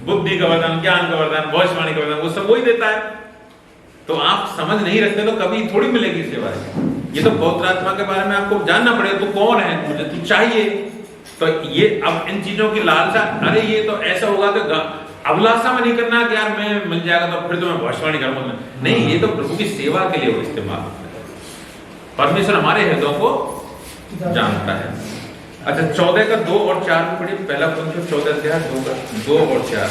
बुद्धि का वरदान, ज्ञान का वरदान, भविष्यवाणी का वरदान, वो सब वही देता है। तो आप समझ नहीं रखते तो कभी थोड़ी मिलेगी सेवा। ये तो पवित्र आत्मा के बारे में आपको जानना पड़ेगा। तू कौन है, मुझे तू चाहिए। तो ये अब इन चीजों की लालसा, अरे ये तो ऐसा होगा कि अभिलाषा में नहीं करना कि यार मैं मिल जाएगा तो फिर तो मैं भविष्यवाणी करूंगा। नहीं, ये तो प्रभु की सेवा के लिए वो इस्तेमाल होता है। परमेश्वर हमारे हृदयों को जानता है। अच्छा, 14 का 2 और 4 में पढ़िए। पहला कुरिन्थियों 14 अध्याय 2 और 4।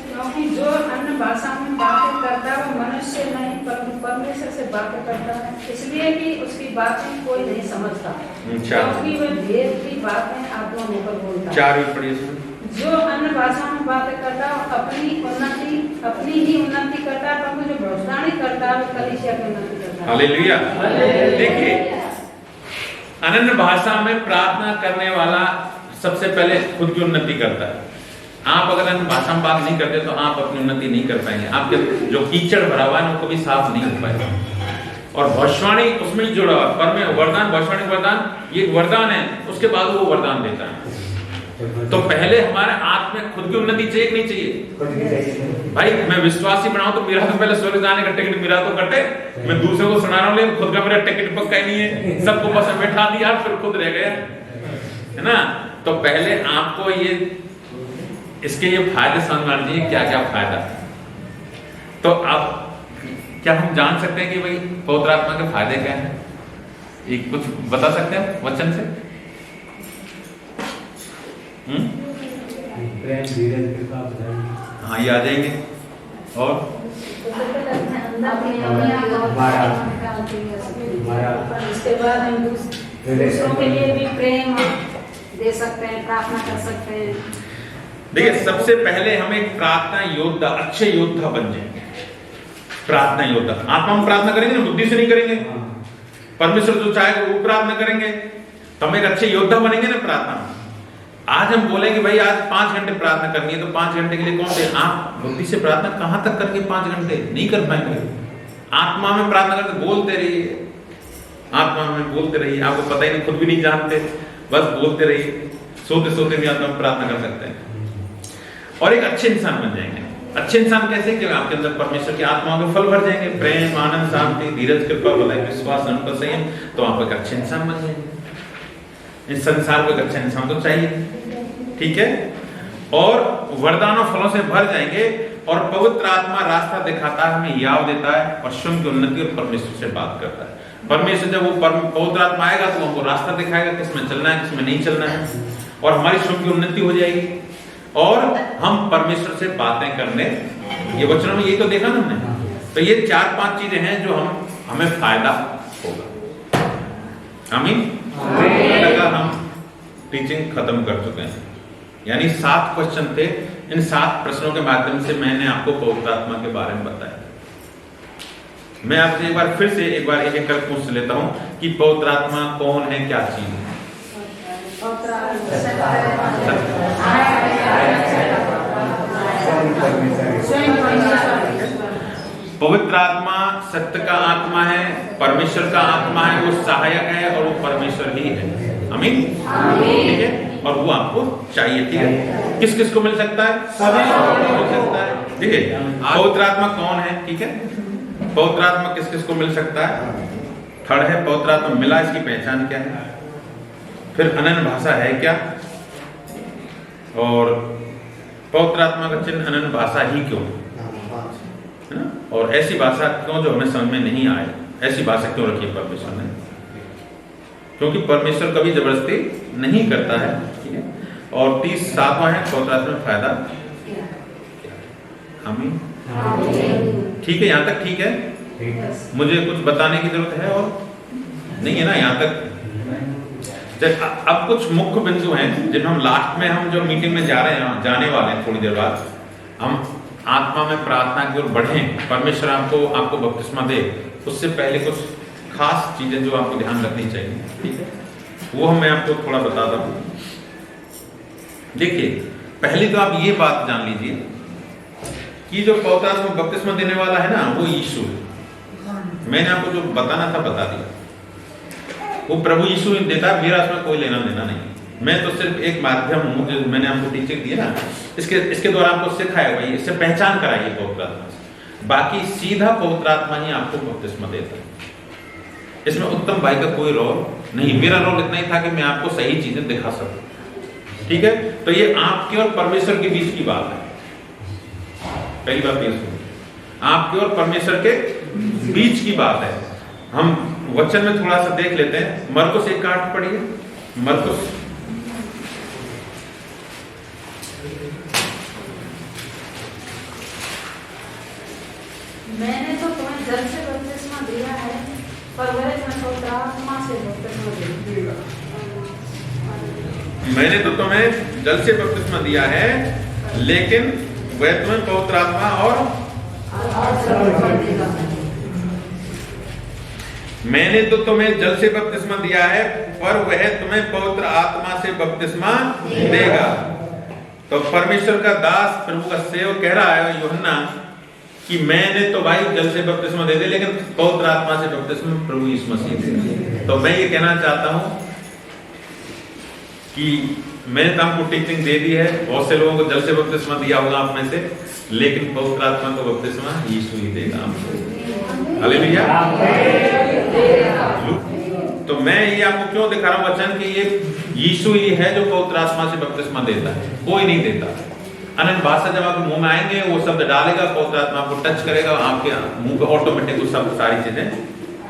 क्योंकि जो अन्य भाषा में बातें करता है वो मनुष्य नहीं परंतु परमेश्वर से बातें करता है, इसलिए कि उसकी बातें कोई नहीं समझता, क्योंकि वह भेद की बातें आत्मा में होकर बोलता है। 4 में पढ़िए। जो अन्य भाषा में बातें करता है अपनी ही उन्नति करता है, परंतु जो भविष्यवाणी करता है वो कलीसिया की उन्नति करता है। हालेलुया। देखिए, अनन्य भाषा में प्रार्थना करने वाला सबसे पहले खुद की उन्नति करता है। आप अगर अन्य भाषा में बात नहीं करते तो आप अपनी उन्नति नहीं कर पाएंगे। आपके जो कीचड़ भरा हुआ है वो कभी साफ नहीं हो पाएगा। और भविष्यवाणी उसमें ही जुड़ा हुआ, पर में वरदान, भविष्यवाणी वरदान, ये वरदान है, उसके बाद वो वरदान देता है। तो पहले हमारे आत्मा में खुद की उन्नति चाहिए कि नहीं चाहिए? भाई मैं विश्वासी बनाऊं तो मेरा तो पहले स्वर्ग जाने का टिकट मेरा तो कटे। मैं दूसरे को सुना रहा हूं, लेकिन खुद का मेरा टिकट पक्का ही नहीं है। सबको बस में बैठा दिया, फिर खुद रह गया, है ना। तो पहले आपको ये इसके ये फायदे समझ लीजिए, क्या क्या फायदा। तो अब क्या हम जान सकते हैं कि भाई पवित्र आत्मा के फायदे क्या हैं? ये कुछ बता सकते हैं वचन से? हाँ, ये आ जाएंगे। और इसके बाद हम दूसरों के लिए भी प्रेम दे सकते हैं, प्रार्थना कर सकते हैं। देखिए, सबसे पहले हम एक प्रार्थना योद्धा, अच्छे योद्धा बन जाएंगे। प्रार्थना योद्धा, आत्मा में प्रार्थना करेंगे ना, बुद्धि से नहीं करेंगे। परमेश्वर जो चाहेगा वो प्रार्थना करेंगे, तो हम एक अच्छे योद्धा बनेंगे ना प्रार्थना में। आज हम बोलेंगे भाई आज 5 घंटे प्रार्थना करनी है, तो 5 घंटे के लिए कौन से? आप बुद्धि से प्रार्थना कहां तक करके 5 घंटे नहीं कर पाएंगे। आत्मा में प्रार्थना करके बोलते रहिए, आत्मा में बोलते रहिए। आपको पता ही नहीं, खुद भी नहीं जानते, बस बोलते रहिए। सोते सोते भी आत्मा में प्रार्थना कर सकते हैं और एक अच्छे इंसान बन जाएंगे। अच्छे इंसान कैसे? कि आपके अंदर परमेश्वर की आत्मा के फल भर जाएंगे, प्रेम, आनंद, शांति, धीरज, कृपा, भलाई, विश्वास, अनुकंपा, संयम। तो आप एक अच्छे इंसान बन जाएंगे। इस संसार को एक अच्छा इंसान तो चाहिए, ठीक है। और वरदानों फलों से भर जाएंगे और पवित्र आत्मा रास्ता दिखाता है, हमें याव देता है और स्वयं की उन्नति और परमेश्वर से बात करता है। परमेश्वर जब वो पवित्र आत्मा आएगा तो हमको रास्ता दिखाएगा, किसमें चलना है, किसमें नहीं चलना है, और हमारी स्वयं की उन्नति हो जाएगी और हम परमेश्वर से बातें करने। ये वचनों में यही तो देखा ना हमने। तो ये 4-5 चीजें हैं जो हमें फायदा होगा। आमीन। लगा हम टीचिंग खत्म कर चुके हैं, यानी 7 क्वेश्चन थे। इन 7 प्रश्नों के माध्यम से मैंने आपको पवित्र आत्मा के बारे में बताया। मैं आपसे एक बार फिर से एक एक कर पूछ लेता हूं कि पवित्र आत्मा कौन है, क्या चीज है? पवित्र आत्मा सत्य का आत्मा है, परमेश्वर का आत्मा है, वो सहायक है और वो परमेश्वर ही है। आमीन, ठीक है। और वो आपको चाहिए, ठीक है। किस किस को मिल सकता है? सभी को मिल सकता है। देखिए, पवित्र आत्मा कौन है, ठीक है। पवित्र आत्मा किस किस को मिल सकता है? थर्ड है पवित्र आत्मा मिला, इसकी पहचान क्या है? फिर अनन्य भाषा है क्या? और पवित्र आत्मा का चिन्ह अनन्य भाषा ही क्यों है ना? और ऐसी भाषा क्यों जो हमें समझ में नहीं आए, ऐसी भाषा क्यों रखी है परमेश्वर ने? क्योंकि परमेश्वर कभी जबरदस्ती नहीं करता है, ठीक है। और 37वां है पवित्र आत्मा में फायदा। आमीन, ठीक है। यहाँ तक ठीक है? मुझे कुछ बताने की जरूरत है और नहीं है ना? यहाँ तक। अब कुछ मुख्य बिंदु हैं जिन हम लास्ट में, हम जो मीटिंग में जाने वाले हैं थोड़ी देर बाद, हम आत्मा में प्रार्थना की ओर बढ़ें, परमेश्वर आपको बपतिस्मा दे, उससे पहले कुछ खास चीजें जो आपको ध्यान रखनी चाहिए, ठीक है, वो मैं आपको थोड़ा बताता हूँ। देखिए, पहले तो आप ये बात जान लीजिए कि जो पवित्र आत्मा बपतिस्मा देने वाला है ना, वो यीशु है। मैंने आपको जो बताना था बता दिया। वो प्रभु यीशु देता है, मेरा उसमें कोई लेना देना नहीं। मैं तो सिर्फ एक माध्यम हूँ, जो मैंने आपको टीचिंग दी ना, इसके द्वारा आपको सिखाया भाई, इससे पहचान कराइए पवित्र आत्मा से। बाकी सीधा पवित्र आत्मा ही आपको बपतिस्मा देता है। इसमें उत्तम भाई का कोई रोल नहीं। मेरा रोल इतना ही था कि मैं आपको सही चीजें दिखा सकूं। ठीक है, तो ये आपके और परमेश्वर के बीच की बात है। पहली बात ये सुनिए, आपके और परमेश्वर के बीच की बात है। हम वचन में थोड़ा सा देख लेते हैं। मरकुस 1:8 पढ़िए। मरकुस मैंने तो तुम्हें जल से बपतिस्मा दिया है, पर वह तुम्हें पवित्र आत्मा से बपतिस्मा देगा। मैंने तो तुम्हें जल से बपतिस्मा दिया है, लेकिन वह तुम्हें पवित्र आत्मा और मैंने तो तुम्हें जल से बपतिस्मा दिया है, पर वह तुम्हें पवित्र आत्मा से बपतिस्मा देगा। तो परमेश्वर का दास, प्रभु का सेवक कह रहा है यूहन्ना कि मैंने तो भाई जल से बपतिस्मा दे दिया, लेकिन पवित्र आत्मा से बपतिस्मा प्रभु यीशु मसीह देगा। तो मैं ये कहना चाहता हूं कि मैंने तो आपको टीचिंग दे दी है। बहुत से लोगों को जल से बपतिस्मा दिया होगा आप में से, लेकिन पवित्र आत्मा को बपतिस्मा यीशु ही देगा आपको। हालेलुया। तो मैं ये आपको क्यों दिखा रहा हूं वचन कि ये यीशु ही है जो पवित्र आत्मा से बपतिस्मा देता है, कोई नहीं देता। अनंत भाषा जब आपके मुंह में आएंगे, वो शब्द डालेगा, पवित्र आत्मा आपको टच करेगा, आपके मुंह पे ऑटोमेटिक वो सब सारी चीजें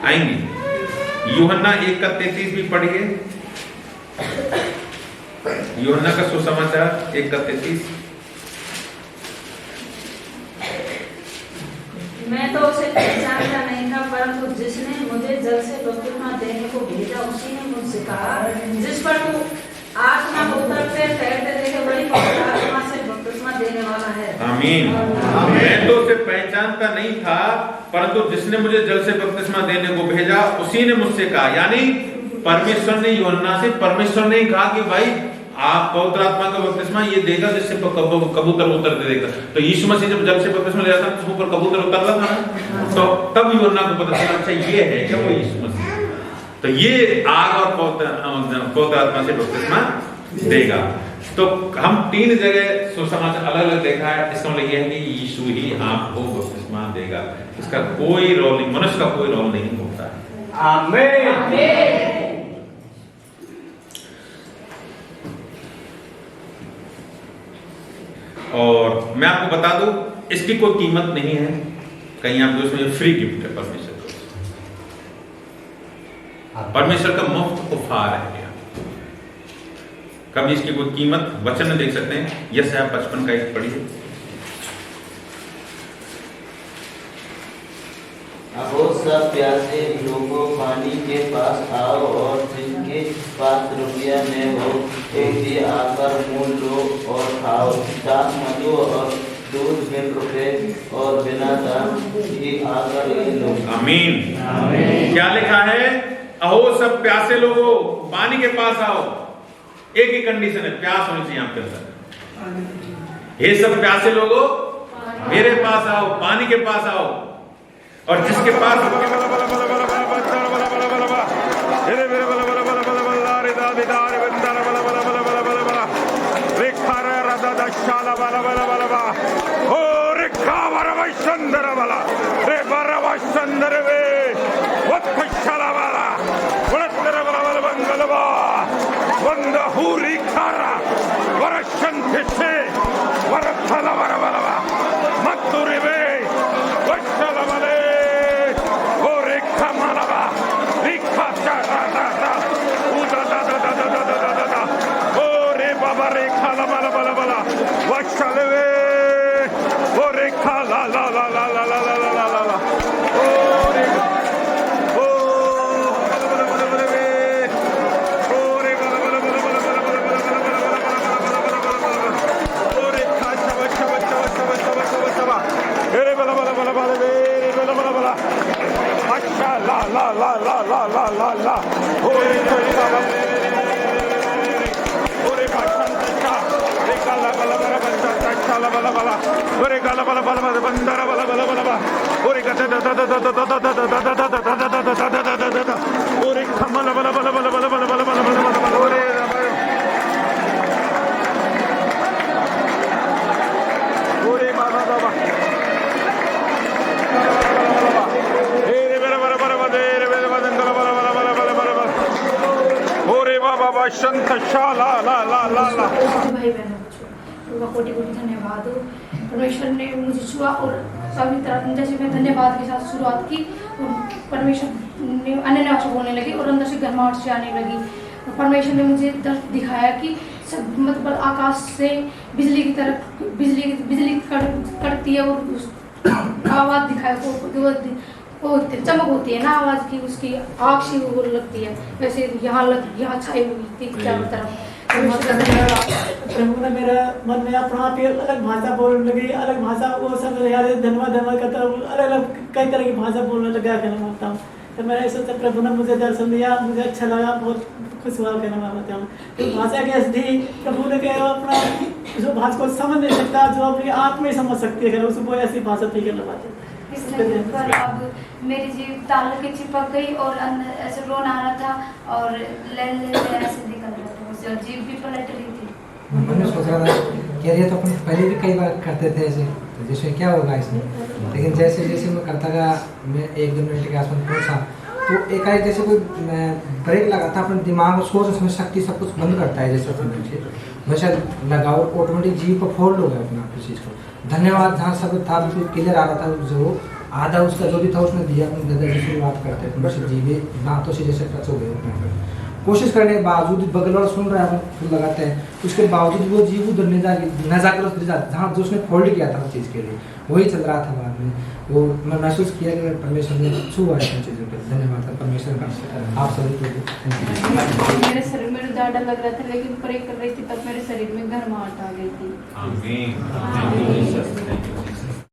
आएंगी। यूहन्ना 1:33 भी पढ़िए। यूहन्ना का सुसमाचार 1:33। मैं तो उसे पहचानता नहीं था, परंतु जिसने मुझे जल से बपतिस्मा देने को भेजा उसी ने मुझसे कहा, जिस पर तू आत्मा को उतरते ठहरते देखे, वही पवित्र आत्मा से बपतिस्मा देने वाला है। आमीन। मैं तो उसे पहचानता नहीं था, परंतु जिसने मुझे जल से बपतिस्मा देने को भेजा उसी ने मुझसे कहा। यानी परमेश्वर ने यूहन्ना से, परमेश्वर ने कहा कि भाई आप पवित्र आत्मा का बपतिस्मा ये देगा जिससे कबूतर उतरते देगा। तो यीशु मसीह जब जल से बपतिस्मा ले रहा था तो ऊपर कबूतर उतर रहा था ना, तो तब यूहन्ना को पता चला अच्छा ये है क्या वो यीशु मसीह। तो ये आग और पवित्र आत्मा से बपतिस्मा देगा। तो हम 3 जगह सुसमाचार अलग अलग देखा है। इसका मतलब ये है कि यीशु ही आपको बपतिस्मा देगा। इसका कोई रोल नहीं, मनुष्य का कोई रोल नहीं होता है। आमीन। और मैं आपको बता दूं, इसकी कोई कीमत नहीं है कहीं आप उसमें फ्री गिफ्ट है परमेश्वर का। परमेश्वर का मुफ्त उपहार है। कभी इसकी कोई कीमत वचन में देख सकते हैं। यशायाह 55 का 1 पढ़िए। अहो सब प्यासे लोगों पानी के पास आओ, और जिनके पास रुपया न हो एक भी आकर मूल लो और खाओ। दास मधु और दूध बिन रुपए और बिना दाम की आकर लो। आमीन। क्या लिखा है? अहो सब प्यासे लोगों पानी के पास आओ। एक ही कंडीशन है, प्यास होनी चाहिए आपके अंदर। हे सब प्यासे लोगों मेरे पास आओ, पानी के पास आओ। और जिसके पास काला बला बला बंदा तछाला बला बला ओरे काला बला बला बंदरा बला बला बला ओरे कते the the the the the the the ओरे खमला बला बला बला बला बला बला बला बला ओरे ओरे बाबा बाबा ए रे बरा बरा बरा बरा रे बरा बरा बरा बरा बरा बरा बरा ओरे बाबा बाबा संत शाला ला ला ला ला भाई बहनों को कोटि कोटि धन्यवाद हो। परमेश्वर ने मुझे छुआ और सभी तरह जैसे मैं धन्यवाद के साथ शुरुआत की, परमेश्वर ने अन्य भाषा बोलने लगी और अंदर से गर्माहट से आने लगी। परमेश्वर ने मुझे दिखाया कि मतलब आकाश से बिजली की तरह बिजली कड़ती है और आवाज दिखाया वो चमक होती है ना आवाज की, उसकी आँख से वो लगती है वैसे यहाँ छाई हुई थी चारों तरफ। प्रभु ने मेरा मन में अपना अलग भाषा बोलने लगी, अलग भाषा वो सब याद धन्यवाद धन्यवाद करता हूँ, अलग अलग कई तरह की भाषा बोलने लगा कहना मानता हूँ। तो मैंने सोचा प्रभु ने मुझे दर्शन दिया, मुझे अच्छा लगा, बहुत खुश हुआ कहना मानता हूँ। तो भाषा की अस्थि प्रभु ने कहा अपना जो भाषा को समझ नहीं सकता, जो अपनी आँख में समझ सकती है उसको ऐसी भाषा थी करना पाते। पर अब मेरी जीव ताल के चिपक गई और अंदर ऐसे रोना आ रहा था और ले ऐसे निकल रहा था, जीव भी पलट रही थी। मैंने सोच रहा था कि ये तो अपन पहले भी कई बार करते थे ऐसे, तो जैसे क्या होगा इसमें, लेकिन जैसे जैसे मैं करता गया, मैं 1-2 मिनट के आसपास पहुंचा तो एकाएक जैसे कोई ब्रेक लगा था, अपने दिमाग में सोच समझ शक्ति सब कुछ बंद करता है जैसे वैसे लगा और ऑटोमेटिक जीव को फोल्ड हो गया अपना चीज़ को। धन्यवाद जहाँ सब था बिल्कुल क्लियर आ रहा था, जो आधा उसका जो भी था उसने दिया अपने दादा जी से बात करते हैं बस जीवे दांतों से जैसे टच हो गए अपने। कोशिश करने के बावजूद बगल वाला सुन रहा है फूल लगाते हैं, उसके बावजूद वो जीव उधर न जाकर उस जहाँ जो उसने फोल्ड किया था उस चीज़ के लिए वही चल रहा था बाद में। वो मैं महसूस किया कि परमेश्वर ने छुआ है चीज़ों पर। धन्यवाद परमेश्वर का आप सभी को। मेरे शरीर में ज़्यादा लग रहा था लेकिन प्रे कर रही थी तब मेरे शरीर में गर्माहट आ गई थी। आमीन।